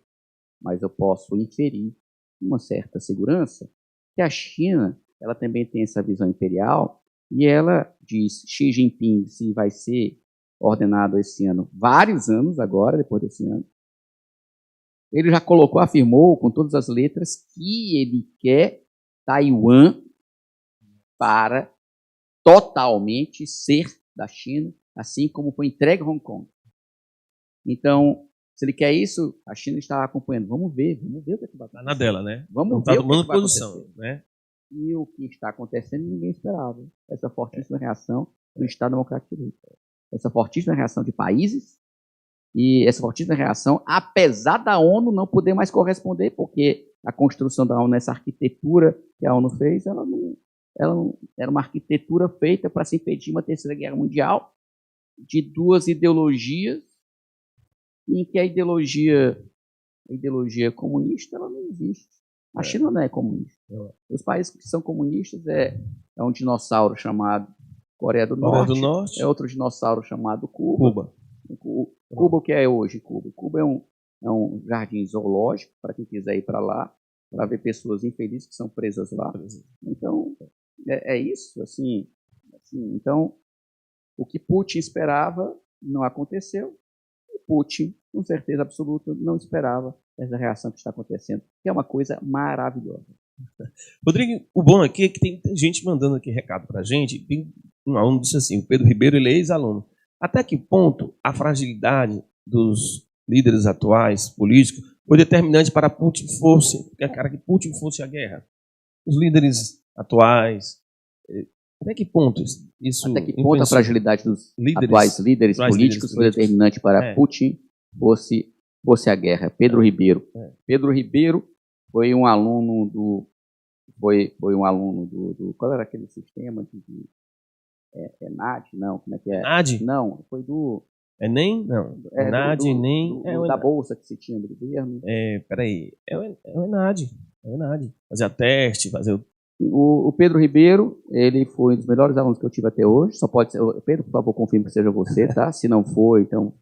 mas eu posso inferir uma certa segurança que a China, ela também tem essa visão imperial, e ela diz, Xi Jinping, se vai ser ordenado esse ano, vários anos agora, depois desse ano, ele já colocou, afirmou com todas as letras que ele quer Taiwan para totalmente ser da China, assim como foi entregue a Hong Kong. Então, se ele quer isso, a China está acompanhando. Vamos ver o que vai acontecer. Tá na dela, né? Vamos ver o que vai posição, acontecer. Né? E o que está acontecendo ninguém esperava. Essa fortíssima reação do Estado Democrático de Israel. Essa fortíssima reação de países e essa fortíssima reação, apesar da ONU não poder mais corresponder, porque a construção da ONU, essa arquitetura que a ONU fez, ela não era uma arquitetura feita para se impedir uma terceira guerra mundial de duas ideologias, em que a ideologia comunista ela não existe. A China não é comunista. Os países que são comunistas é um dinossauro chamado Coreia do Norte, é outro dinossauro chamado Cuba. Cuba, o que é hoje Cuba? Cuba é um jardim zoológico, para quem quiser ir para lá, para ver pessoas infelizes que são presas lá. Então, é isso. Assim, então, o que Putin esperava não aconteceu. E Putin, com certeza absoluta, não esperava essa reação que está acontecendo, que é uma coisa maravilhosa. Rodrigo, o bom aqui é que tem gente mandando aqui recado para a gente. Tem um aluno disse assim, o Pedro Ribeiro, ele é ex-aluno. Até que ponto a fragilidade dos líderes atuais, políticos, foi determinante para que Putin fosse a guerra? Os líderes atuais, até que ponto isso... Até que ponto a fragilidade dos atuais líderes políticos foi determinante para Putin fosse a guerra? Pedro Ribeiro. Pedro Ribeiro foi um aluno do... Qual era aquele sistema de ENAD? Não, como é que é? ENAD? Não, foi do... ENEM? Não. ENAD, ENEM... Da bolsa que se tinha do governo. Peraí. É o ENAD. É o ENAD. Fazer teste, fazer... O Pedro Ribeiro, ele foi um dos melhores alunos que eu tive até hoje. Só pode ser... Pedro, por favor, confirme que seja você, tá? Se não for, então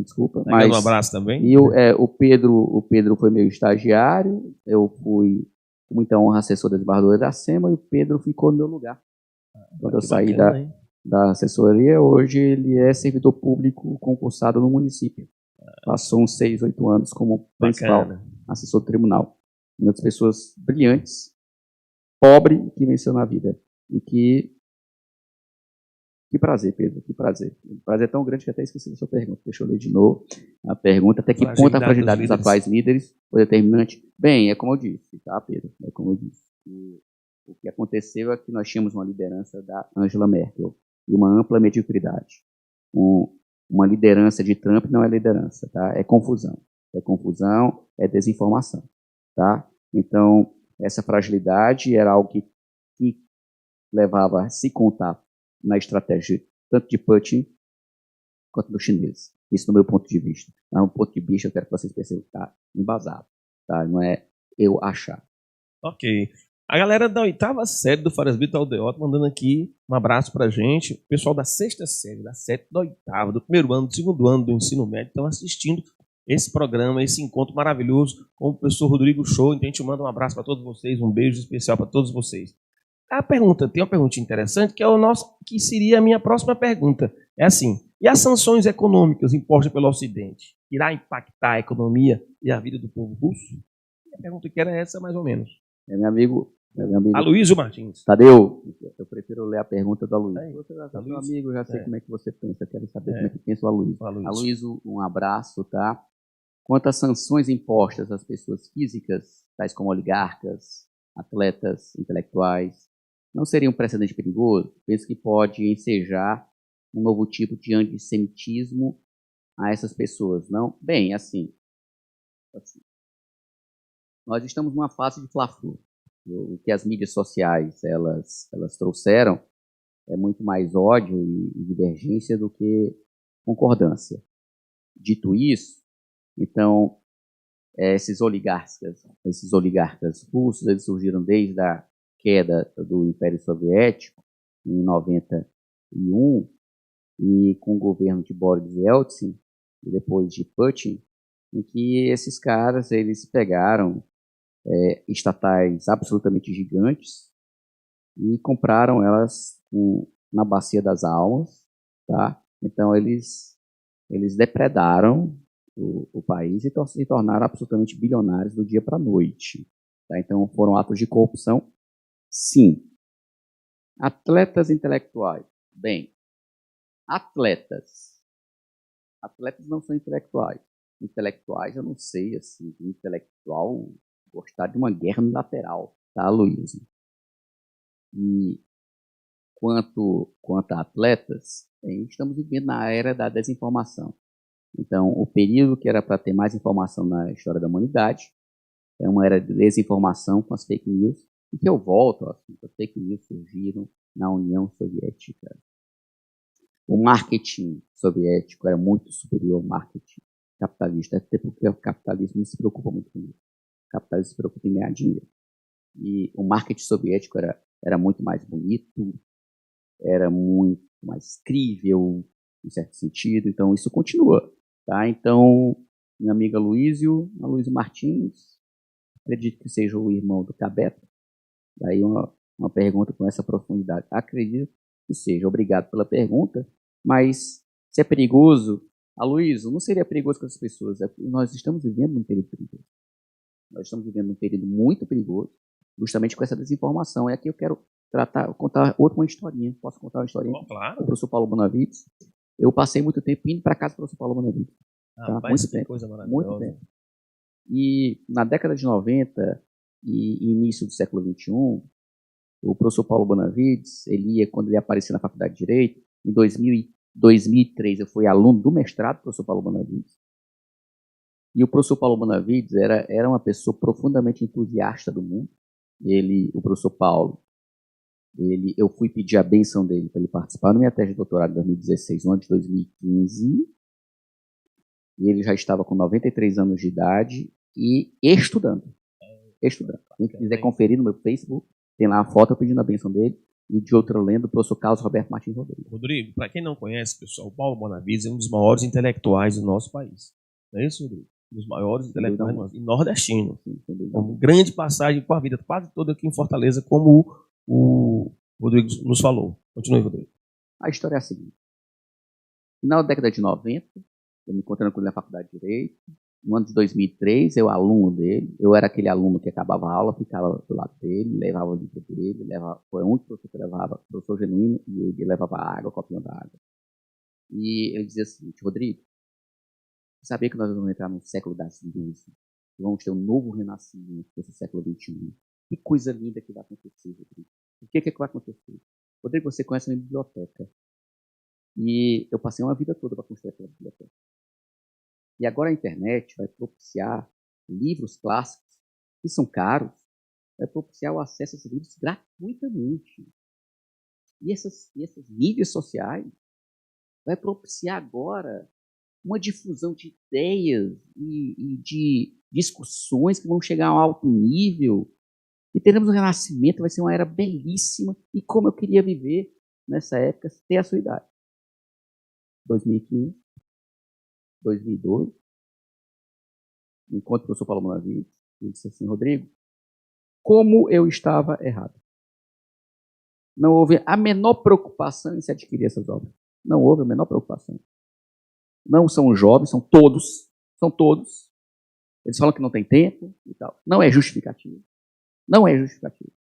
desculpa. Mas um abraço também. E o Pedro foi meu estagiário. Eu fui, com muita honra, assessor da desembargadora da SEMA, e o Pedro ficou no meu lugar. Quando eu saí da assessoria, hoje ele é servidor público concursado no município. Passou uns 6, 8 anos como principal assessor do tribunal. Uma das pessoas brilhantes, pobre, que venceu na vida. E que prazer, Pedro, que prazer. O prazer é tão grande que até esqueci da sua pergunta. Deixa eu ler de novo a pergunta. Até que ponto a fragilidade dos atuais líderes foi determinante? Bem, é como eu disse, tá, Pedro? É como eu disse. O que aconteceu é que nós tínhamos uma liderança da Angela Merkel e uma ampla mediocridade. Uma liderança de Trump não é liderança, tá? É confusão. É desinformação, tá? Então, essa fragilidade era algo que levava a se contar na estratégia tanto de Putin quanto dos chineses. Isso do meu ponto de vista. Mas, do ponto de vista, eu quero que vocês percebam, tá? Embasado, tá? Não é eu achar. Ok. A galera da 8ª série do Farasbito Aldeota mandando aqui um abraço pra gente. O pessoal da 6ª série, da 7ª, da 8ª, do 1º ano, do 2º ano do ensino médio estão assistindo esse programa, esse encontro maravilhoso com o professor Rodrigo Show. Então a gente manda um abraço para todos vocês, um beijo especial para todos vocês. Tem uma pergunta interessante que seria a minha próxima pergunta. É assim, e as sanções econômicas impostas pelo Ocidente irá impactar a economia e a vida do povo russo? A pergunta que era essa, mais ou menos. Meu amigo Aloysio Martins. Tadeu, eu prefiro ler a pergunta do Aloysio. Você já sabe, meu amigo, já sei como é que você pensa. Quero saber como é que pensa o Aloysio. Aloysio, um abraço, tá? Quanto às sanções impostas às pessoas físicas, tais como oligarcas, atletas, intelectuais, não seria um precedente perigoso? Penso que pode ensejar um novo tipo de antissemitismo a essas pessoas, não? Bem, assim. Nós estamos numa fase de fla-flu. O que as mídias sociais elas trouxeram é muito mais ódio e divergência do que concordância. Dito isso, então, esses oligarcas russos, eles surgiram desde a queda do Império Soviético, em 91, e com o governo de Boris Yeltsin, e depois de Putin, em que esses caras eles pegaram estatais absolutamente gigantes e compraram elas na Bacia das Almas, tá? Então eles depredaram o país e se tornaram absolutamente bilionários do dia para a noite. Tá? Então foram atos de corrupção, sim. Atletas intelectuais, bem, atletas não são intelectuais. Intelectuais, eu não sei, assim, intelectual gostar de uma guerra unilateral, tá, Luiz? E quanto a atletas, estamos vivendo na era da desinformação. Então, o período que era para ter mais informação na história da humanidade é uma era de desinformação com as fake news, e que eu volto, assim, as fake news surgiram na União Soviética. O marketing soviético era muito superior ao marketing capitalista, até porque o capitalismo não se preocupa muito com isso. O capitalismo se preocupa em ganhar dinheiro. E o marketing soviético era muito mais bonito, era muito mais crível, em certo sentido. Então, isso continua. Tá? Então, minha amiga Luísio Martins, acredito que seja o irmão do Cabeto. Daí uma pergunta com essa profundidade. Acredito que seja. Obrigado pela pergunta. Mas se é perigoso, Aloysio, não seria perigoso com as pessoas. Nós estamos vivendo num período perigoso. Nós estamos vivendo num período muito perigoso, justamente com essa desinformação. É aqui eu quero contar uma historinha. Posso contar uma historinha? Oh, claro. O professor Paulo Bonavides. Eu passei muito tempo indo para casa do professor Paulo Bonavides. Tá? Muito tempo. Coisa maravilhosa. Muito tempo. E na década de 90 e início do século XXI, o professor Paulo Bonavides, quando ele aparecia na Faculdade de Direito, em 2003 eu fui aluno do mestrado do professor Paulo Bonavides. E o professor Paulo Bonavides era uma pessoa profundamente entusiasta do mundo. O professor Paulo, eu fui pedir a bênção dele para ele participar na minha tese de doutorado em 2016, no ano de 2015. E ele já estava com 93 anos de idade e estudando. Quem quiser conferir no meu Facebook, tem lá a foto pedindo a bênção dele. E de outra lenda, o professor Carlos Roberto Martins Rodrigues. Rodrigo, para quem não conhece, pessoal, o Paulo Bonavides é um dos maiores intelectuais do nosso país. Não é isso, Rodrigo? Um dos maiores intelectuais do nosso país. E nordestino. Uma grande passagem com a vida quase toda aqui em Fortaleza, como o Rodrigo nos falou. Continue, Rodrigo. A história é a seguinte. Final da década de 90, eu me encontrando com ele na Faculdade de Direito. No ano de 2003, eu aluno dele. Eu era aquele aluno que acabava a aula, ficava do lado dele, levava o livro dele, foi um professor que levava, professor genuíno, e ele levava água, copinho da água. E ele dizia o seguinte: Rodrigo, você sabia que nós vamos entrar no século das luzes? Vamos ter um novo renascimento nesse século XXI. Que coisa linda que vai acontecer, Rodrigo. O que vai acontecer? Rodrigo, você conhece a minha biblioteca. E eu passei uma vida toda para construir aquela biblioteca. E agora a internet vai propiciar livros clássicos, que são caros, vai propiciar o acesso a esses livros gratuitamente. E essas mídias sociais vai propiciar agora uma difusão de ideias e de discussões que vão chegar a um alto nível. E teremos um renascimento, vai ser uma era belíssima. E como eu queria viver nessa época, ter a sua idade. 2015. 2012, enquanto o professor Paulo Bonavides, ele disse assim: Rodrigo, como eu estava errado. Não houve a menor preocupação em se adquirir essas obras. Não houve a menor preocupação. Não são jovens, são todos. Eles falam que não tem tempo e tal. Não é justificativo. Não é justificativo.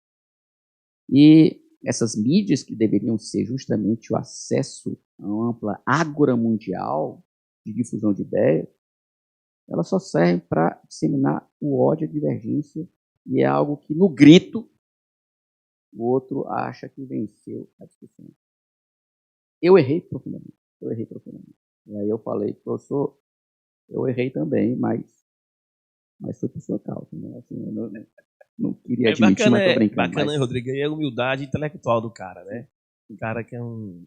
E essas mídias que deveriam ser justamente o acesso a uma ampla ágora mundial de difusão de ideias, elas só servem para disseminar o ódio e a divergência, e é algo que, no grito, o outro acha que venceu a discussão. Eu errei profundamente. E aí eu falei: professor, eu errei também, mas foi por sua causa. Né? Assim, eu não queria admitir, mas estou brincando. Bacana, Rodrigo? E a humildade intelectual do cara, né? Um cara que é um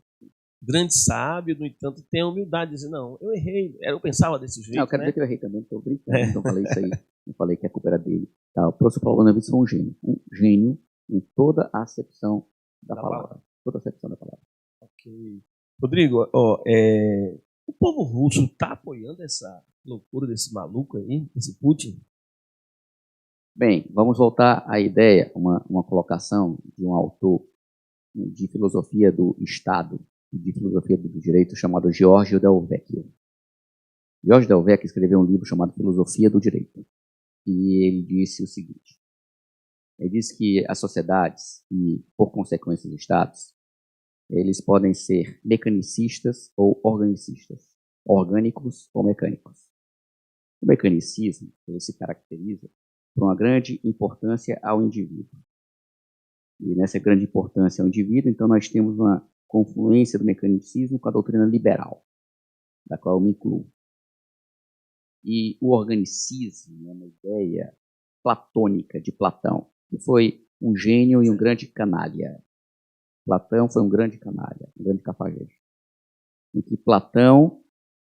grande sábio, no entanto, tem a humildade de dizer, não, eu errei, eu pensava desse jeito. Não, eu quero né? dizer que eu errei também, estou brincando, então falei isso aí, não falei que a culpa era dele. Tá, o professor Paulo Navides foi um gênio em toda a acepção da palavra. Toda a acepção da palavra. Ok. Rodrigo, o povo russo está apoiando essa loucura desse maluco aí, desse Putin? Bem, vamos voltar à ideia, uma colocação de um autor de filosofia do Estado e de filosofia do direito chamado George Delvecchio. George Delvecchio escreveu um livro chamado Filosofia do Direito. E ele disse o seguinte, ele disse que as sociedades e, por consequência, os estados, eles podem ser mecanicistas ou organicistas, orgânicos ou mecânicos. O mecanicismo ele se caracteriza por uma grande importância ao indivíduo. E nessa grande importância ao indivíduo, então nós temos uma confluência do mecanicismo com a doutrina liberal, da qual eu me incluo. E o organicismo é uma ideia platônica de Platão, que foi um gênio e um grande canalha. Platão foi um grande canalha, um grande cafajeste. Em que Platão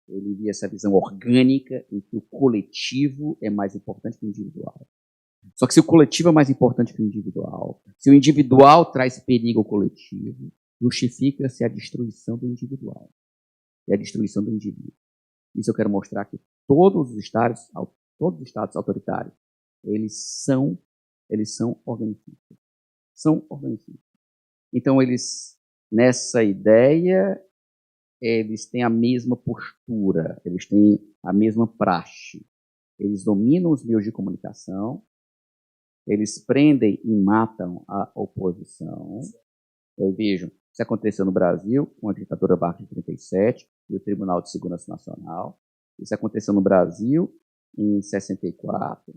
ele via essa visão orgânica em que o coletivo é mais importante que o individual. Só que se o coletivo é mais importante que o individual, se o individual traz perigo ao coletivo, justifica-se a destruição do individual e a destruição do indivíduo. Isso eu quero mostrar que todos os estados autoritários, eles são organicistas. São organicistas. Então, eles, nessa ideia, eles têm a mesma postura, eles têm a mesma praxe. Eles dominam os meios de comunicação, eles prendem e matam a oposição. Vejam, isso aconteceu no Brasil, com a ditadura Vargas de 37 e o Tribunal de Segurança Nacional. Isso aconteceu no Brasil em 64,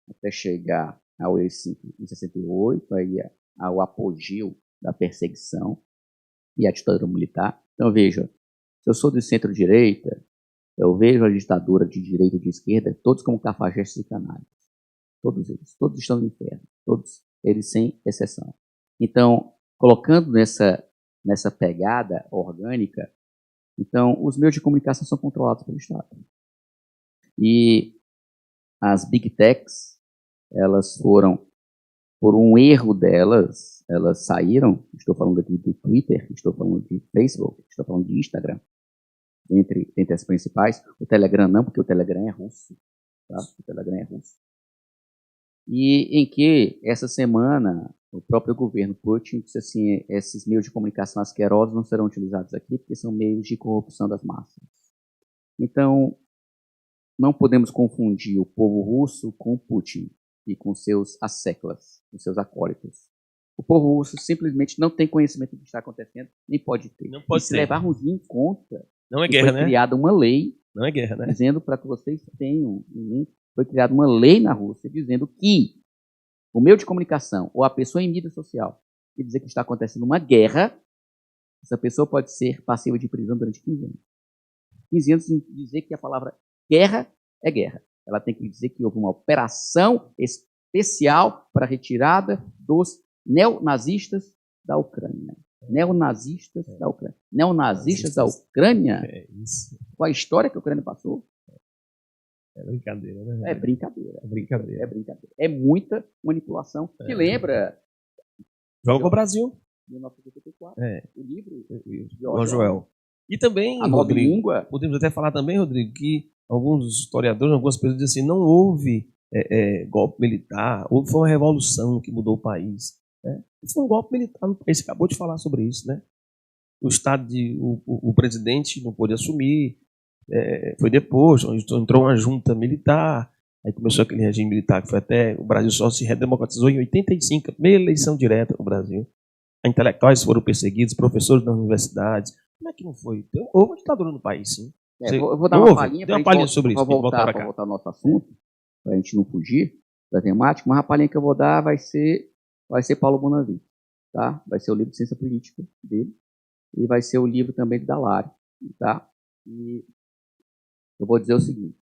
até chegar ao AI-5 em 68, aí ao apogeu da perseguição e a ditadura militar. Então, veja, se eu sou de centro-direita, eu vejo a ditadura de direita e de esquerda, todos como cafajestes e canalhas. Todos eles, todos estão no inferno, todos eles sem exceção. Então, colocando nessa pegada orgânica, então, os meios de comunicação são controlados pelo Estado. E as Big Techs, elas foram, por um erro delas, elas saíram, estou falando aqui do Twitter, estou falando de Facebook, estou falando de Instagram, entre as principais. O Telegram não, porque o Telegram é russo. Tá? O Telegram é russo. E em que, essa semana, o próprio governo Putin disse assim, esses meios de comunicação asquerosos não serão utilizados aqui porque são meios de corrupção das massas. Então, não podemos confundir o povo russo com Putin e com seus asseclas, com seus acólitos. O povo russo simplesmente não tem conhecimento do que está acontecendo, nem pode ter. Não pode e se levarmos em conta, não é guerra, foi criada uma lei, não é guerra, né? Dizendo para que vocês tenham foi criada uma lei na Rússia dizendo que o meio de comunicação ou a pessoa em mídia social que dizer que está acontecendo uma guerra, essa pessoa pode ser passiva de prisão durante 15 anos. 15 anos sem dizer que a palavra guerra é guerra. Ela tem que dizer que houve uma operação especial para a retirada dos neonazistas da Ucrânia. Neonazistas da Ucrânia. Neonazistas da Ucrânia? É isso. Qual a história que a Ucrânia passou? É brincadeira, né? É brincadeira. É brincadeira. É brincadeira. É muita manipulação. Que lembra... Joga o Brasil. 1984. O livro de Joel. E também, a nova Rodrigo, língua. podemos até falar também, Rodrigo, que alguns historiadores, algumas pessoas dizem assim, não houve golpe militar, houve foi uma revolução que mudou o país. Né? Foi um golpe militar no país, você acabou de falar sobre isso, né? O presidente não pôde assumir, foi depois, entrou uma junta militar, aí começou aquele regime militar que foi até, o Brasil só se redemocratizou em 85, primeira eleição direta no Brasil. Intelectuais foram perseguidos, professores das universidades. Como é que não foi? Houve uma ditadura no país, sim. Eu vou dar uma palhinha sobre isso. Para voltar ao nosso assunto, para a gente não fugir da temática. Uma palhinha que eu vou dar vai ser Paulo Bonavides. Tá? Vai ser o livro de ciência política dele. E vai ser o livro também de Dallaire. Tá? E eu vou dizer o seguinte.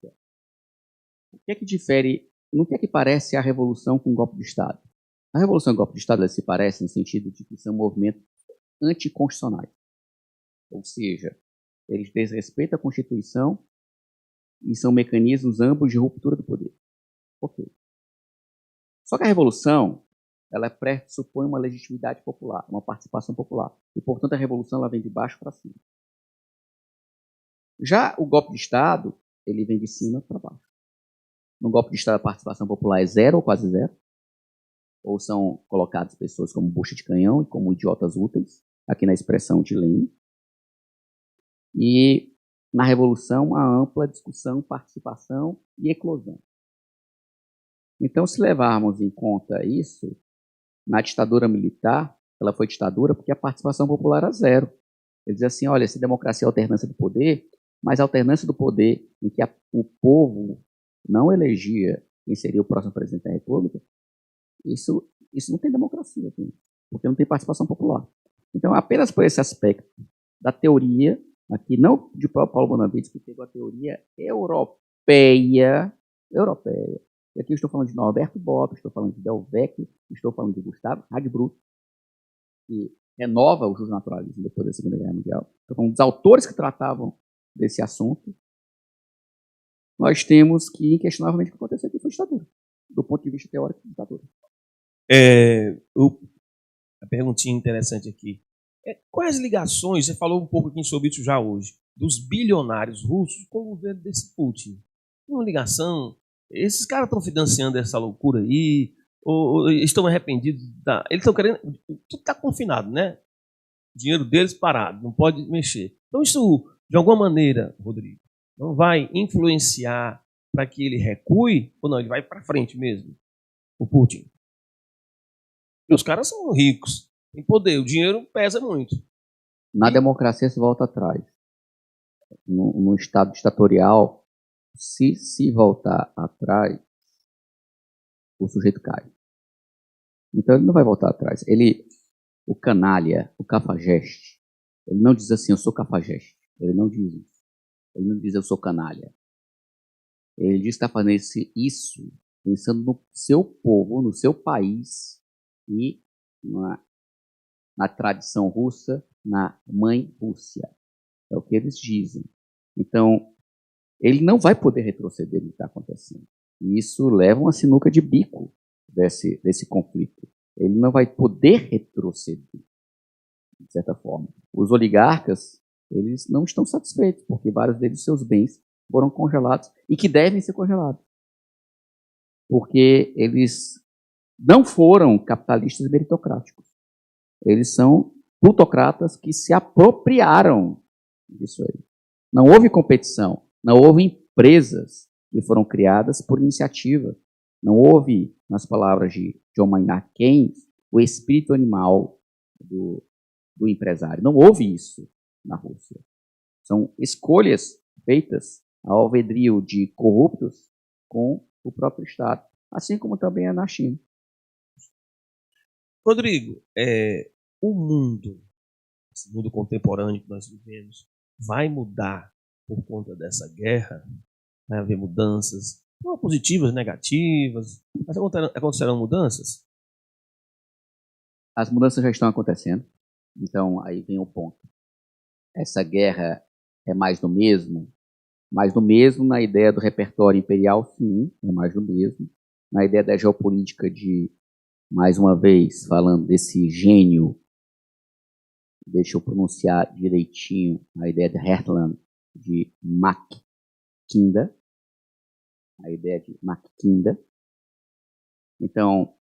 O que é que difere, no que é que parece a revolução com o golpe de Estado? A revolução e o golpe de Estado se parece no sentido de que são movimentos anticonstitucionais. Ou seja, eles desrespeitam a Constituição e são mecanismos ambos de ruptura do poder. Ok. Só que a Revolução, ela pressupõe uma legitimidade popular, uma participação popular. E, portanto, a Revolução ela vem de baixo para cima. Já o golpe de Estado, ele vem de cima para baixo. No golpe de Estado, a participação popular é zero ou quase zero. Ou são colocadas pessoas como bucha de canhão e como idiotas úteis, aqui na expressão de Lenin. E na Revolução, a ampla discussão, participação e eclosão. Então, se levarmos em conta isso, na ditadura militar, ela foi ditadura porque a participação popular era zero. Ele diz assim, olha, se democracia é alternância do poder, mas a alternância do poder em que o povo não elegia quem seria o próximo presidente da República, isso não tem democracia, porque não tem participação popular. Então, apenas por esse aspecto da teoria, aqui não de Paulo Bonavides, que pegou a teoria europeia, e aqui eu estou falando de Norberto Bobbio, estou falando de Del Vecchio, estou falando de Gustavo Radbruch, que renova o justnaturalismo depois da Segunda Guerra Mundial. Estou falando dos autores que tratavam desse assunto. Nós temos que, inquestionavelmente, o que aconteceu aqui foi ditadura, do ponto de vista teórico de ditadura. A perguntinha interessante aqui. Quais ligações, você falou um pouco aqui sobre isso já hoje, dos bilionários russos com o governo desse Putin? Uma ligação? Esses caras estão financiando essa loucura aí? Ou estão arrependidos? Eles estão querendo... Tudo está confinado, né? O dinheiro deles parado, não pode mexer. Então isso, de alguma maneira, Rodrigo, não vai influenciar para que ele recue? Ou não, ele vai para frente mesmo, o Putin? E os caras são ricos, têm poder, o dinheiro pesa muito. Na democracia se volta atrás. No Estado ditatorial, se voltar atrás, o sujeito cai. Então ele não vai voltar atrás. O canalha, o cafajeste, ele não diz assim, eu sou cafajeste. Ele não diz isso. Ele não diz eu sou canalha. Ele diz que está fazendo isso pensando no seu povo, no seu país e na tradição russa, na mãe Rússia. É o que eles dizem. Então, ele não vai poder retroceder no que está acontecendo. E isso leva uma sinuca de bico desse conflito. Ele não vai poder retroceder, de certa forma. Os oligarcas, eles não estão satisfeitos, porque vários deles, seus bens, foram congelados e que devem ser congelados. Porque eles não foram capitalistas meritocráticos. Eles são plutocratas que se apropriaram disso aí. Não houve competição, não houve empresas que foram criadas por iniciativa. Não houve, nas palavras de John Maynard Keynes, o espírito animal do empresário. Não houve isso na Rússia. São escolhas feitas ao alvedrio de corruptos com o próprio Estado, assim como também é na China. Rodrigo, o mundo, esse mundo contemporâneo que nós vivemos, vai mudar por conta dessa guerra? Vai haver mudanças, não positivas, negativas, mas acontecerão mudanças? As mudanças já estão acontecendo, então aí vem o ponto. Essa guerra é mais do mesmo? Mais do mesmo na ideia do repertório imperial, sim, é mais do mesmo. Na ideia da geopolítica de, mais uma vez, falando desse gênio, deixa eu pronunciar direitinho a ideia de Hertland, de Mackinda, a ideia de Mackinda. Então,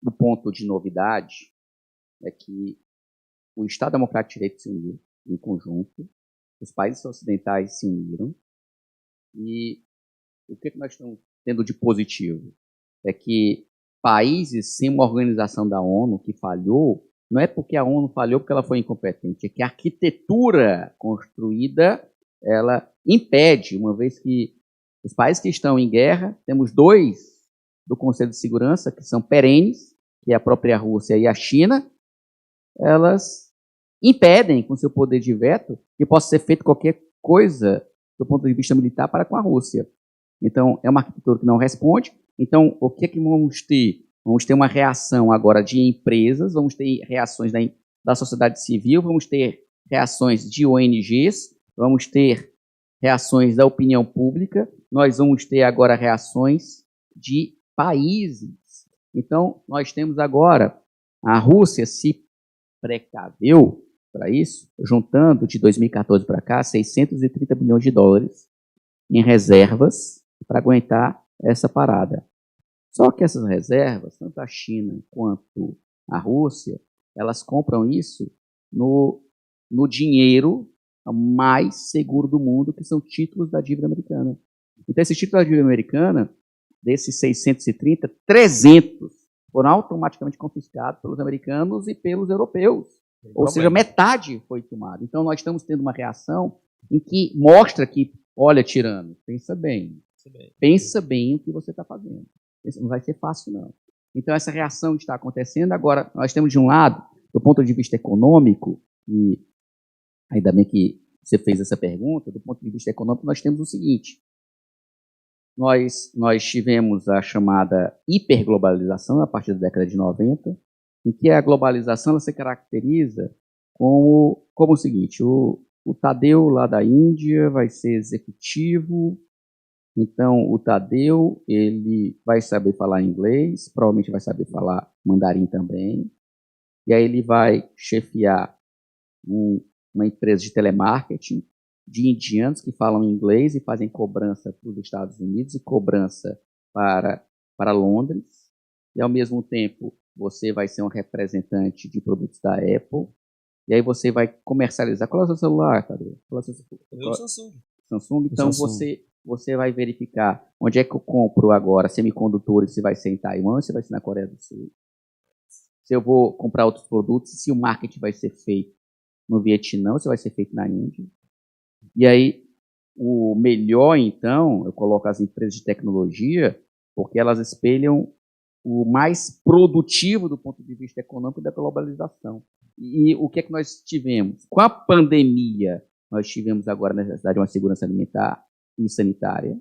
o ponto de novidade é que o Estado Democrático de Direito se uniu em conjunto, os países ocidentais se uniram, e o que nós estamos tendo de positivo? É que países sem uma organização da ONU que falhou, não é porque a ONU falhou porque ela foi incompetente, é que a arquitetura construída, ela impede, uma vez que os países que estão em guerra, temos 2 do Conselho de Segurança, que são perenes, que é a própria Rússia e a China, elas impedem, com seu poder de veto, que possa ser feito qualquer coisa do ponto de vista militar para com a Rússia. Então, é uma arquitetura que não responde. Então, o que é que vamos ter? Vamos ter uma reação agora de empresas, vamos ter reações da sociedade civil, vamos ter reações de ONGs, vamos ter reações da opinião pública, nós vamos ter agora reações de países. Então, nós temos agora, a Rússia se precaveu para isso, juntando de 2014 para cá 630 bilhões de dólares em reservas para aguentar essa parada. Só que essas reservas, tanto a China quanto a Rússia, elas compram isso no dinheiro mais seguro do mundo, que são títulos da dívida americana. Então, esses títulos da dívida americana, desses 630, 300 foram automaticamente confiscados pelos americanos e pelos europeus. Ou seja, metade foi tomada. Então, nós estamos tendo uma reação em que mostra que, olha, tirano, pensa bem o que você está fazendo. Isso não vai ser fácil, não. Então, essa reação está acontecendo. Agora, nós temos, de um lado, do ponto de vista econômico, e ainda bem que você fez essa pergunta, do ponto de vista econômico, nós temos o seguinte. Nós tivemos a chamada hiperglobalização a partir da década de 90, em que a globalização ela se caracteriza como o seguinte, o Tadeu lá da Índia vai ser executivo, então o Tadeu ele vai saber falar inglês, provavelmente vai saber falar mandarim também, e aí ele vai chefiar uma empresa de telemarketing de indianos que falam inglês e fazem cobrança para os Estados Unidos e cobrança para Londres, e ao mesmo tempo você vai ser um representante de produtos da Apple, e aí você vai comercializar. Qual é o seu celular, Tadeu? Qual é o seu Samsung. Então você vai verificar onde é que eu compro agora semicondutores, se vai ser em Taiwan, se vai ser na Coreia do Sul. Se eu vou comprar outros produtos, se o marketing vai ser feito no Vietnã, se vai ser feito na Índia. E aí, o melhor, então, eu coloco as empresas de tecnologia, porque elas espelham o mais produtivo do ponto de vista econômico da globalização. E o que é que nós tivemos? Com a pandemia, nós tivemos agora a necessidade de uma segurança alimentar e sanitária.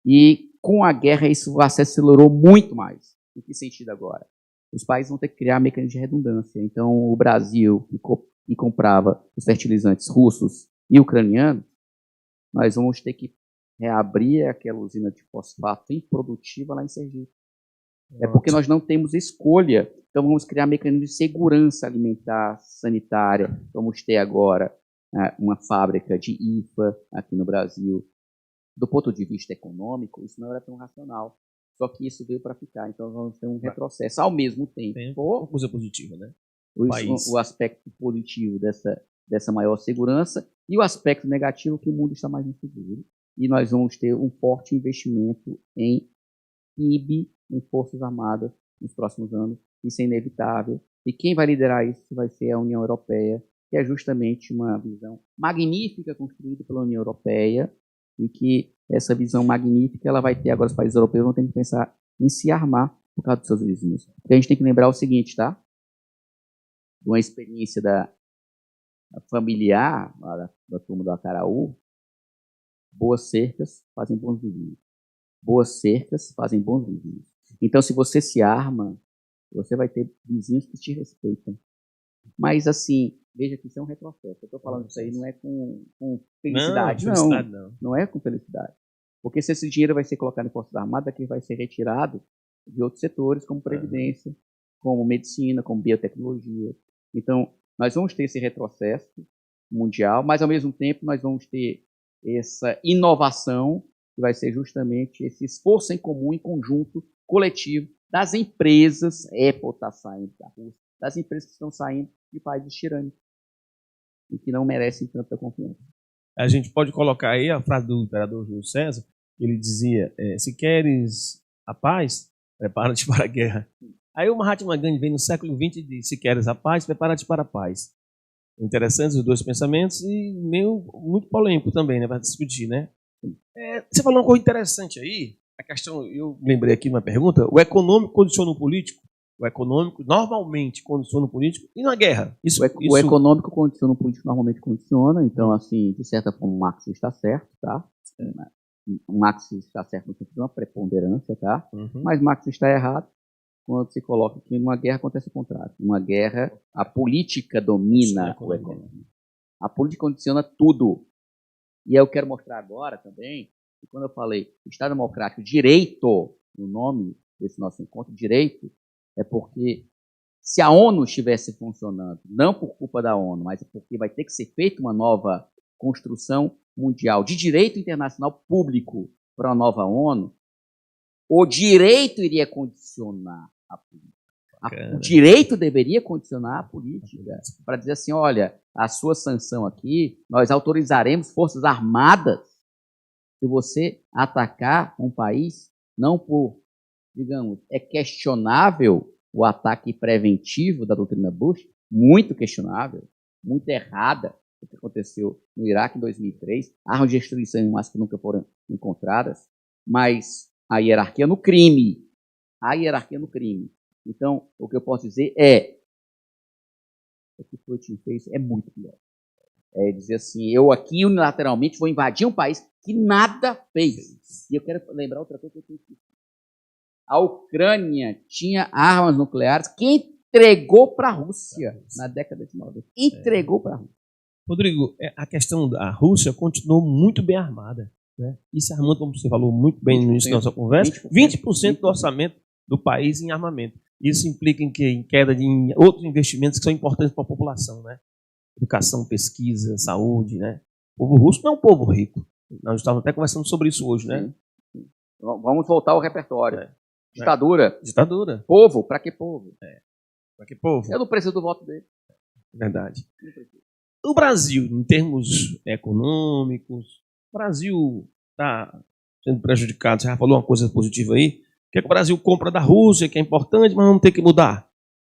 E com a guerra, isso se acelerou muito mais. Em que sentido agora? Os países vão ter que criar mecanismos de redundância. Então, o Brasil, que comprava os fertilizantes russos e ucranianos, nós vamos ter que reabrir aquela usina de fosfato improdutiva lá em Sergipe. É porque nós não temos escolha. Então, vamos criar mecanismos de segurança alimentar, sanitária. Vamos ter agora uma fábrica de IFA aqui no Brasil. Do ponto de vista econômico, isso não era tão racional. Só que isso veio para ficar. Então, vamos ter um retrocesso. Ao mesmo tempo, uma coisa positiva, né? O aspecto positivo dessa maior segurança e o aspecto negativo que o mundo está mais inseguro. E nós vamos ter um forte investimento em PIB, em Forças Armadas, nos próximos anos. Isso é inevitável. E quem vai liderar isso vai ser a União Europeia, que é justamente uma visão magnífica construída pela União Europeia, e que essa visão magnífica ela vai ter agora, os países europeus vão ter que pensar em se armar por causa dos seus vizinhos. Porque a gente tem que lembrar o seguinte, tá? Uma experiência familiar, da turma do Acaraú, boas cercas fazem bons vizinhos. Boas cercas fazem bons vizinhos. Então, se você se arma, você vai ter vizinhos que te respeitam. Mas, assim, veja que isso é um retrocesso. Eu estou falando isso aí não é com felicidade. Não é com felicidade. Porque se esse dinheiro vai ser colocado em Forças Armadas, que vai ser retirado de outros setores, como previdência, como medicina, como biotecnologia. Então, nós vamos ter esse retrocesso mundial, mas, ao mesmo tempo, nós vamos ter essa inovação, que vai ser justamente esse esforço em comum, em conjunto, coletivo, das empresas. Apple está saindo da Rússia, das empresas que estão saindo de países tirânicos e que não merecem tanta confiança. A gente pode colocar aí a frase do imperador Júlio César, ele dizia, se queres a paz, prepara-te para a guerra. Aí o Mahatma Gandhi vem no século XX e diz, se queres a paz, prepara-te para a paz. Interessantes os dois pensamentos e meio muito polêmico também, né, para discutir, né? Você falou uma coisa interessante aí, a questão, eu lembrei aqui de uma pergunta, o econômico condiciona o político? O econômico normalmente condiciona o político e na guerra? O econômico condiciona o político, normalmente condiciona, então, assim, de certa forma, o Marx está certo, tá? O Marx está certo no sentido de uma preponderância, tá? Mas Marx está errado, quando se coloca que numa guerra acontece o contrário. Numa guerra, a política domina o econômico. A política condiciona tudo. E eu quero mostrar agora também, que quando eu falei Estado Democrático, direito, no nome desse nosso encontro, direito, é porque se a ONU estivesse funcionando, não por culpa da ONU, mas porque vai ter que ser feita uma nova construção mundial de direito internacional público para a nova ONU, o direito iria condicionar a política. O direito deveria condicionar a política para dizer assim, olha, a sua sanção aqui, nós autorizaremos forças armadas se você atacar um país, não por, digamos, é questionável o ataque preventivo da doutrina Bush, muito questionável, muito errada, o que aconteceu no Iraque em 2003, armas de destruição em massa que nunca foram encontradas, mas a hierarquia no crime. Então, o que eu posso dizer é o que o Putin fez é muito pior. É dizer assim, eu aqui unilateralmente vou invadir um país que nada fez. E eu quero lembrar outra coisa que eu tenho que dizer. A Ucrânia tinha armas nucleares que entregou para a Rússia na década de 90. Entregou para a Rússia. Rodrigo, a questão da Rússia continuou muito bem armada. Né? E se armando, como você falou muito bem no início da nossa conversa, 20% do orçamento do país em armamento. Isso implica em queda de outros investimentos que são importantes para a população. Né? Educação, pesquisa, saúde. Né? O povo russo não é um povo rico. Nós estávamos até conversando sobre isso hoje. Né? Sim. Vamos voltar ao repertório. Ditadura. Ditadura. Povo. Para que povo? Para que povo? Eu não preciso do voto dele. Verdade. O Brasil, em termos econômicos, o Brasil está sendo prejudicado. Você já falou uma coisa positiva aí, que o Brasil compra da Rússia, que é importante, mas vamos ter que mudar.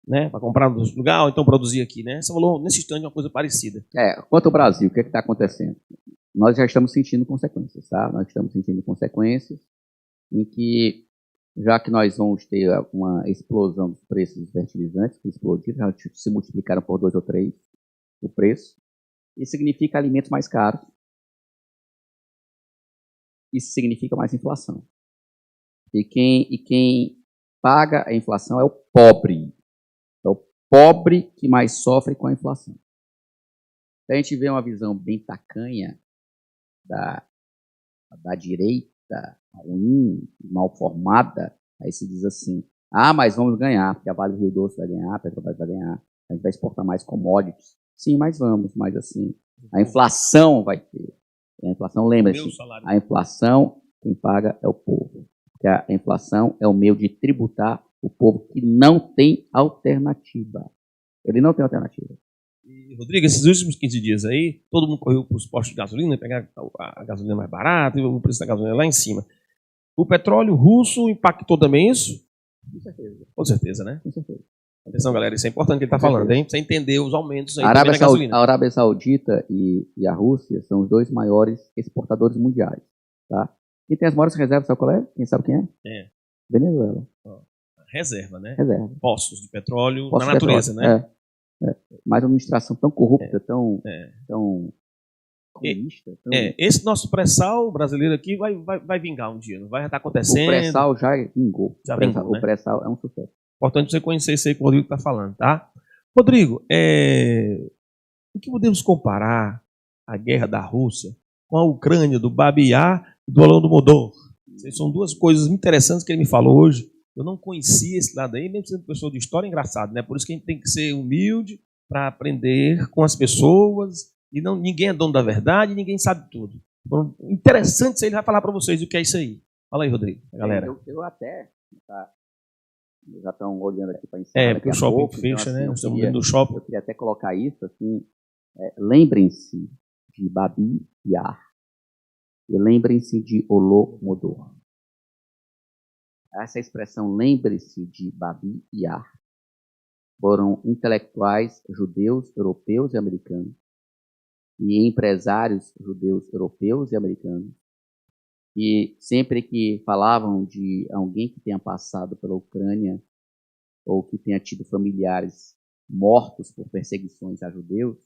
Né? Para comprar no lugar, ou então produzir aqui. Né? Você falou nesse instante uma coisa parecida. Quanto ao Brasil, o que está acontecendo? Nós já estamos sentindo consequências, tá? Nós estamos sentindo consequências em que, já que nós vamos ter uma explosão dos preços dos fertilizantes, que explodiram, já se multiplicaram por 2 ou 3 o preço, isso significa alimentos mais caros. Isso significa mais inflação. E quem paga a inflação é o pobre. É o pobre que mais sofre com a inflação. Se a gente vê uma visão bem tacanha da direita, ruim, mal formada, aí se diz assim, mas vamos ganhar, porque a Vale do Rio Doce vai ganhar, a Petrobras vai ganhar, a gente vai exportar mais commodities. Sim, mas vamos, mas assim, a inflação vai ter. A inflação, lembra-se, a inflação, quem paga é o povo. Porque a inflação é o meio de tributar o povo que não tem alternativa. Ele não tem alternativa. E, Rodrigo, esses últimos 15 dias aí, todo mundo correu para os postos de gasolina, pegar a gasolina mais barata e o preço da gasolina lá em cima. O petróleo russo impactou também isso? Com certeza. Com certeza, né? Com certeza. Atenção, galera, isso é importante que ele está falando, hein? Para você entender os aumentos aí a da gasolina. A Arábia Saudita e a Rússia são os 2 maiores exportadores mundiais. Tá? Quem tem as maiores reservas, sabe qual é? Quem sabe quem é? Venezuela. Reserva, né? Reserva. Poços de petróleo Poços na natureza, petróleo. né? Mas uma administração tão corrupta, tão comunista. Esse nosso pré-sal brasileiro aqui vai vingar um dia, não vai estar acontecendo. O pré-sal já vingou. O pré-sal é um sucesso. Importante você conhecer isso aí que o Rodrigo está falando, tá? Rodrigo, o que podemos comparar a guerra da Rússia com a Ucrânia, do Babi Yar e do Holodomor? São 2 coisas interessantes que ele me falou hoje. Eu não conhecia esse lado aí, mesmo sendo pessoa de história, engraçado, né? Por isso que a gente tem que ser humilde para aprender com as pessoas. E ninguém é dono da verdade, ninguém sabe tudo. Então, interessante se ele vai falar para vocês o que é isso aí. Fala aí, Rodrigo, galera. Eu até... Já estão olhando aqui para encerrar. Porque o shopping fecha, né? Estamos dentro do shopping. Eu queria até colocar isso assim. Lembrem-se de Babi Yar. E lembrem-se de Holodomor. Essa expressão, lembre-se de Babi Yar, foram intelectuais judeus, europeus e americanos, e empresários judeus, europeus e americanos, e sempre que falavam de alguém que tenha passado pela Ucrânia ou que tenha tido familiares mortos por perseguições a judeus,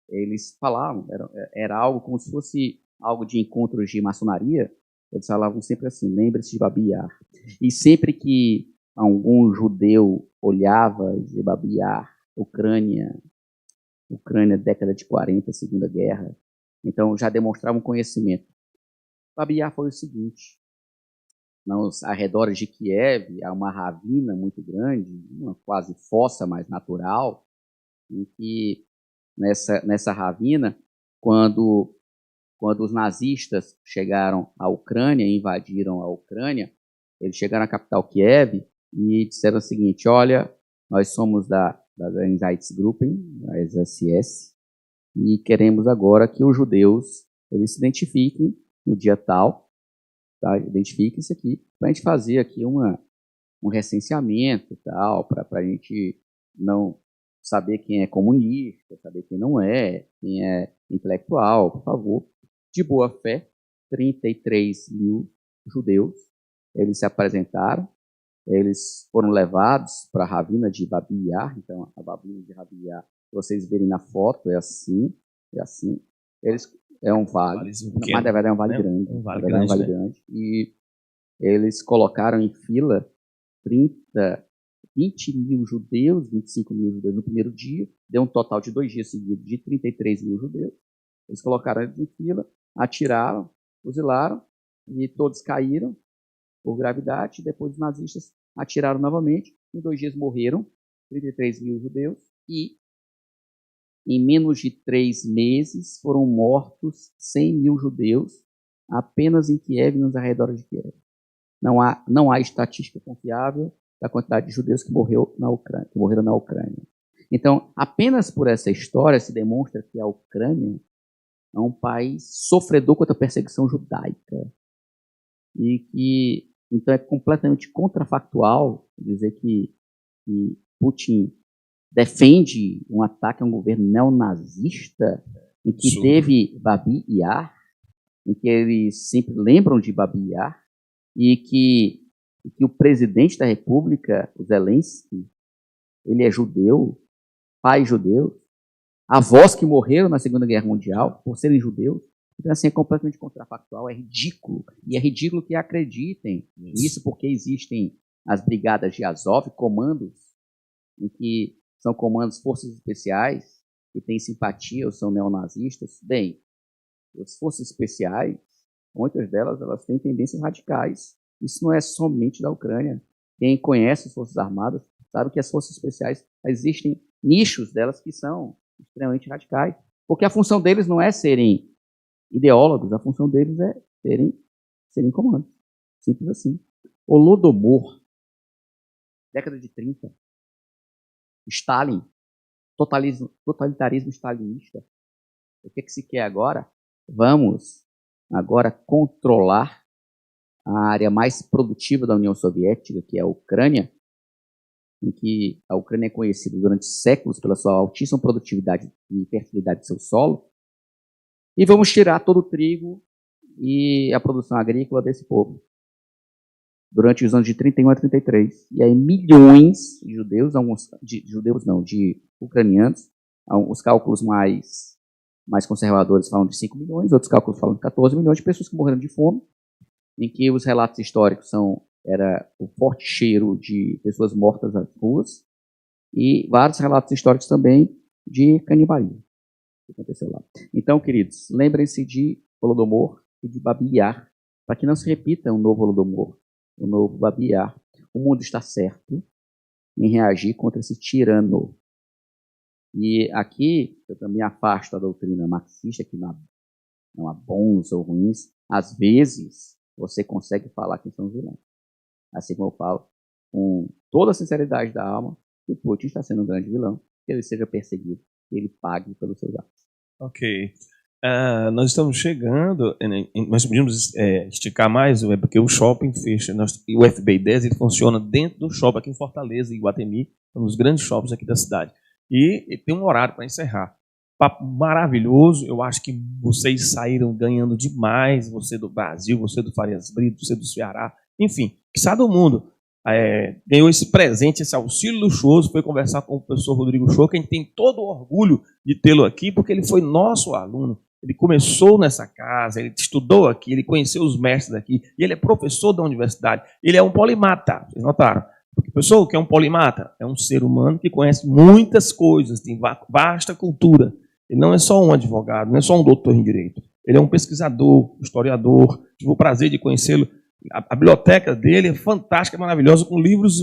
eles falavam, era algo como se fosse algo de encontros de maçonaria. Eles falavam sempre assim, lembre-se de Babi Yar. E sempre que algum judeu olhava e dizia Babi Yar, Ucrânia, década de 40, Segunda Guerra. Então, já demonstrava um conhecimento. Babi Yar foi o seguinte: nos arredores de Kiev, há uma ravina muito grande, uma quase fossa mais natural, em que nessa ravina, quando os nazistas chegaram à Ucrânia, invadiram a Ucrânia, eles chegaram à capital Kiev e disseram o seguinte: olha, nós somos da Einsatzgruppen, da SS, e queremos agora que os judeus eles se identifiquem no dia tal, tá? Identifiquem-se aqui, para a gente fazer aqui um recenseamento, tal, para a gente não saber quem é comunista, saber quem não é, quem é intelectual, por favor. De boa fé, 33 mil judeus, eles se apresentaram, eles foram levados para a ravina de Babi Yar. Então, a ravina de Babi Yar, vocês verem na foto, é assim. É um vale, mas na verdade é um vale grande. Um vale grande. E eles colocaram em fila 20 mil judeus, 25 mil judeus no primeiro dia, deu um total de 2 dias seguidos de 33 mil judeus. Eles colocaram eles em fila, atiraram, fuzilaram, e todos caíram por gravidade. Depois os nazistas atiraram novamente, em 2 dias morreram 33 mil judeus, e em menos de 3 meses foram mortos 100 mil judeus apenas em Kiev e nos arredores de Kiev. Não há estatística confiável da quantidade de judeus que morreram na Ucrânia. Então, apenas por essa história se demonstra que a Ucrânia é um país sofredor contra a perseguição judaica. E que, então, é completamente contrafactual dizer que Putin defende um ataque a um governo neonazista, em que teve Babi Yar, em que eles sempre lembram de Babi Yar, e que o presidente da República, o Zelensky, ele é judeu, pai judeu, avós que morreram na Segunda Guerra Mundial por serem judeus. Então, assim, é completamente contrafactual, é ridículo. E é ridículo que acreditem nisso, porque existem as brigadas de Azov, comandos, em que são comandos forças especiais, que têm simpatia ou são neonazistas. Bem, as forças especiais, muitas delas, elas têm tendências radicais. Isso não é somente da Ucrânia. Quem conhece as Forças Armadas sabe que as Forças Especiais, existem nichos delas que são extremamente radicais. Porque a função deles não é serem ideólogos, a função deles é serem comandos. Simples assim. Holodomor, década de 30. Stalin, totalitarismo stalinista. O que se quer agora? Vamos agora controlar a área mais produtiva da União Soviética, que é a Ucrânia, em que a Ucrânia é conhecida durante séculos pela sua altíssima produtividade e fertilidade de seu solo, e vamos tirar todo o trigo e a produção agrícola desse povo durante os anos de 31 a 33. E aí milhões de judeus, de ucranianos, os cálculos mais conservadores falam de 5 milhões, outros cálculos falam de 14 milhões de pessoas que morreram de fome, em que os relatos históricos era o forte cheiro de pessoas mortas nas ruas, e vários relatos históricos também de canibalismo que aconteceu lá. Então, queridos, lembrem-se de Holodomor e de Babi Yar, para que não se repita um novo Holodomor, um novo Babi Yar. O mundo está certo em reagir contra esse tirano. E aqui eu também afasto a doutrina marxista, que não há bons ou ruins. Às vezes, você consegue falar que são vilões. Assim como eu falo, com toda a sinceridade da alma, que Putin está sendo um grande vilão, que ele seja perseguido, que ele pague pelos seus atos. Ok. Nós estamos chegando, nós podemos esticar mais, porque o shopping fecha, o FBI 10 ele funciona dentro do shopping aqui em Fortaleza, em Iguatemi, um dos grandes shoppings aqui da cidade. E tem um horário para encerrar. Papo maravilhoso, eu acho que vocês saíram ganhando demais, você do Brasil, você do Farias Brito, você do Ceará, enfim, que sabe do mundo. Ganhou esse presente, esse auxílio luxuoso, foi conversar com o professor Rodrigo Show, que a gente tem todo o orgulho de tê-lo aqui, porque ele foi nosso aluno, ele começou nessa casa, ele estudou aqui, ele conheceu os mestres daqui, e ele é professor da universidade, ele é um polimata, vocês notaram? Porque A pessoa que é um polimata é um ser humano que conhece muitas coisas, tem vasta cultura. Ele não é só um advogado, não é só um doutor em direito. Ele é um pesquisador, historiador. Tive o prazer de conhecê-lo. A biblioteca dele é fantástica, maravilhosa, com livros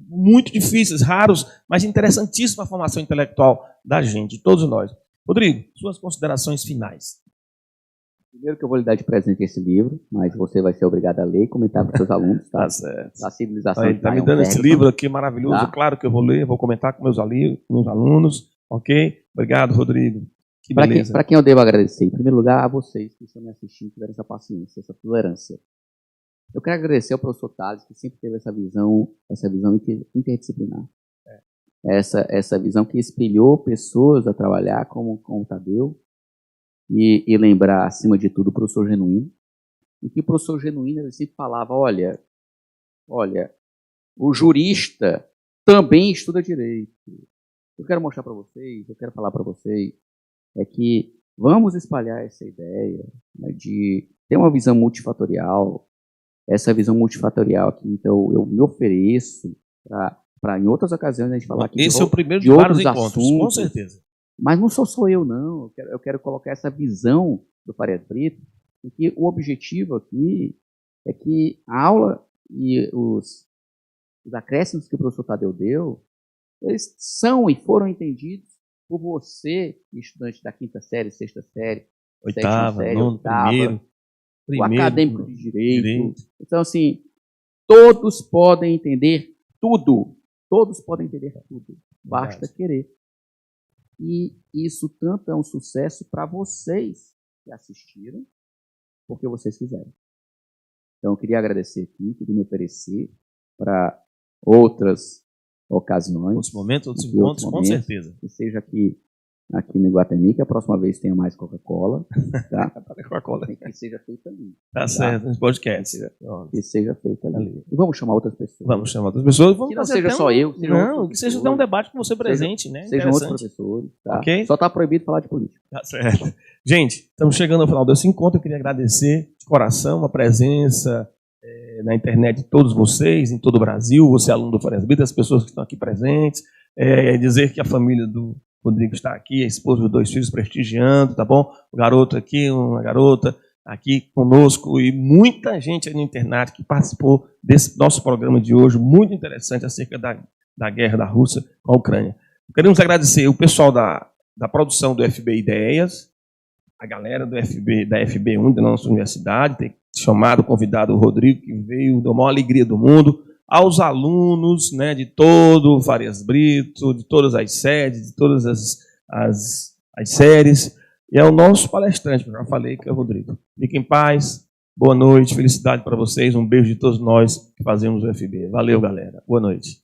muito difíceis, raros, mas interessantíssimos para a formação intelectual da gente, de todos nós. Rodrigo, suas considerações finais. Primeiro que eu vou lhe dar de presente esse livro, mas você vai ser obrigado a ler e comentar com seus alunos, tá? Tá certo. A civilização. Ele está me dando esse livro aqui maravilhoso, tá? Claro que eu vou ler, vou comentar com meus alunos, ok? Obrigado, Rodrigo. Que beleza. Para quem eu devo agradecer? Em primeiro lugar, a vocês que estão me assistindo, que tiveram essa paciência, essa tolerância. Eu quero agradecer ao professor Tales, que sempre teve essa visão interdisciplinar. Essa visão que espelhou pessoas a trabalhar como o Tadeu, e lembrar, acima de tudo, o professor Genuíno. E que o professor Genuíno ele sempre falava, olha, o jurista também estuda direito. Eu quero mostrar para vocês, eu quero falar para vocês, é que vamos espalhar essa ideia, né, de ter uma visão multifatorial. Essa visão multifatorial aqui, então, eu me ofereço para em outras ocasiões a gente falar aqui esse é o primeiro de vários encontros, assuntos, com certeza. Mas não sou só eu, não. Eu quero colocar essa visão do Farias Brito, em que o objetivo aqui é que a aula e os acréscimos que o professor Tadeu deu, eles são e foram entendidos por você, estudante da quinta série, sexta série, oitava, nono, primeiro, o acadêmico de direito. Então, assim, todos podem entender tudo. Todos podem entender tudo. Basta querer. E isso tanto é um sucesso para vocês que assistiram, porque vocês fizeram. Então, eu queria agradecer aqui, queria me oferecer para outras ocasiões. Outros momentos, outros encontros, com certeza. Que seja aqui no Iguatemi, que a próxima vez tenha mais Coca-Cola. Tá? Coca-Cola. Que seja feito ali. Tá certo, nos podcasts. Que seja feito ali. E vamos chamar outras pessoas. Vamos chamar outras pessoas. Vamos que não seja só eu. Que seja até um debate com você presente, né? Sejam outros professores. Tá? Okay? Só está proibido falar de política. Tá certo. Gente, estamos chegando ao final desse encontro. Eu queria agradecer de coração a presença na internet de todos vocês, em todo o Brasil. Você é aluno do Farias Brito, as pessoas que estão aqui presentes. Dizer que a família do Rodrigo está aqui, a esposa dos 2 filhos prestigiando, tá bom? O garoto aqui, uma garota aqui conosco e muita gente aí na internet que participou desse nosso programa de hoje, muito interessante acerca da guerra da Rússia com a Ucrânia. Queremos agradecer o pessoal da produção do FB Ideias, a galera da FB1 da nossa universidade, ter chamado, convidado o Rodrigo, que veio da maior alegria do mundo, aos alunos, né, de todo o Farias Brito, de todas as sedes, de todas as séries, e é o nosso palestrante, que eu já falei, que é o Rodrigo. Fiquem em paz, boa noite, felicidade para vocês, um beijo de todos nós que fazemos o FB. Valeu, galera. Boa noite.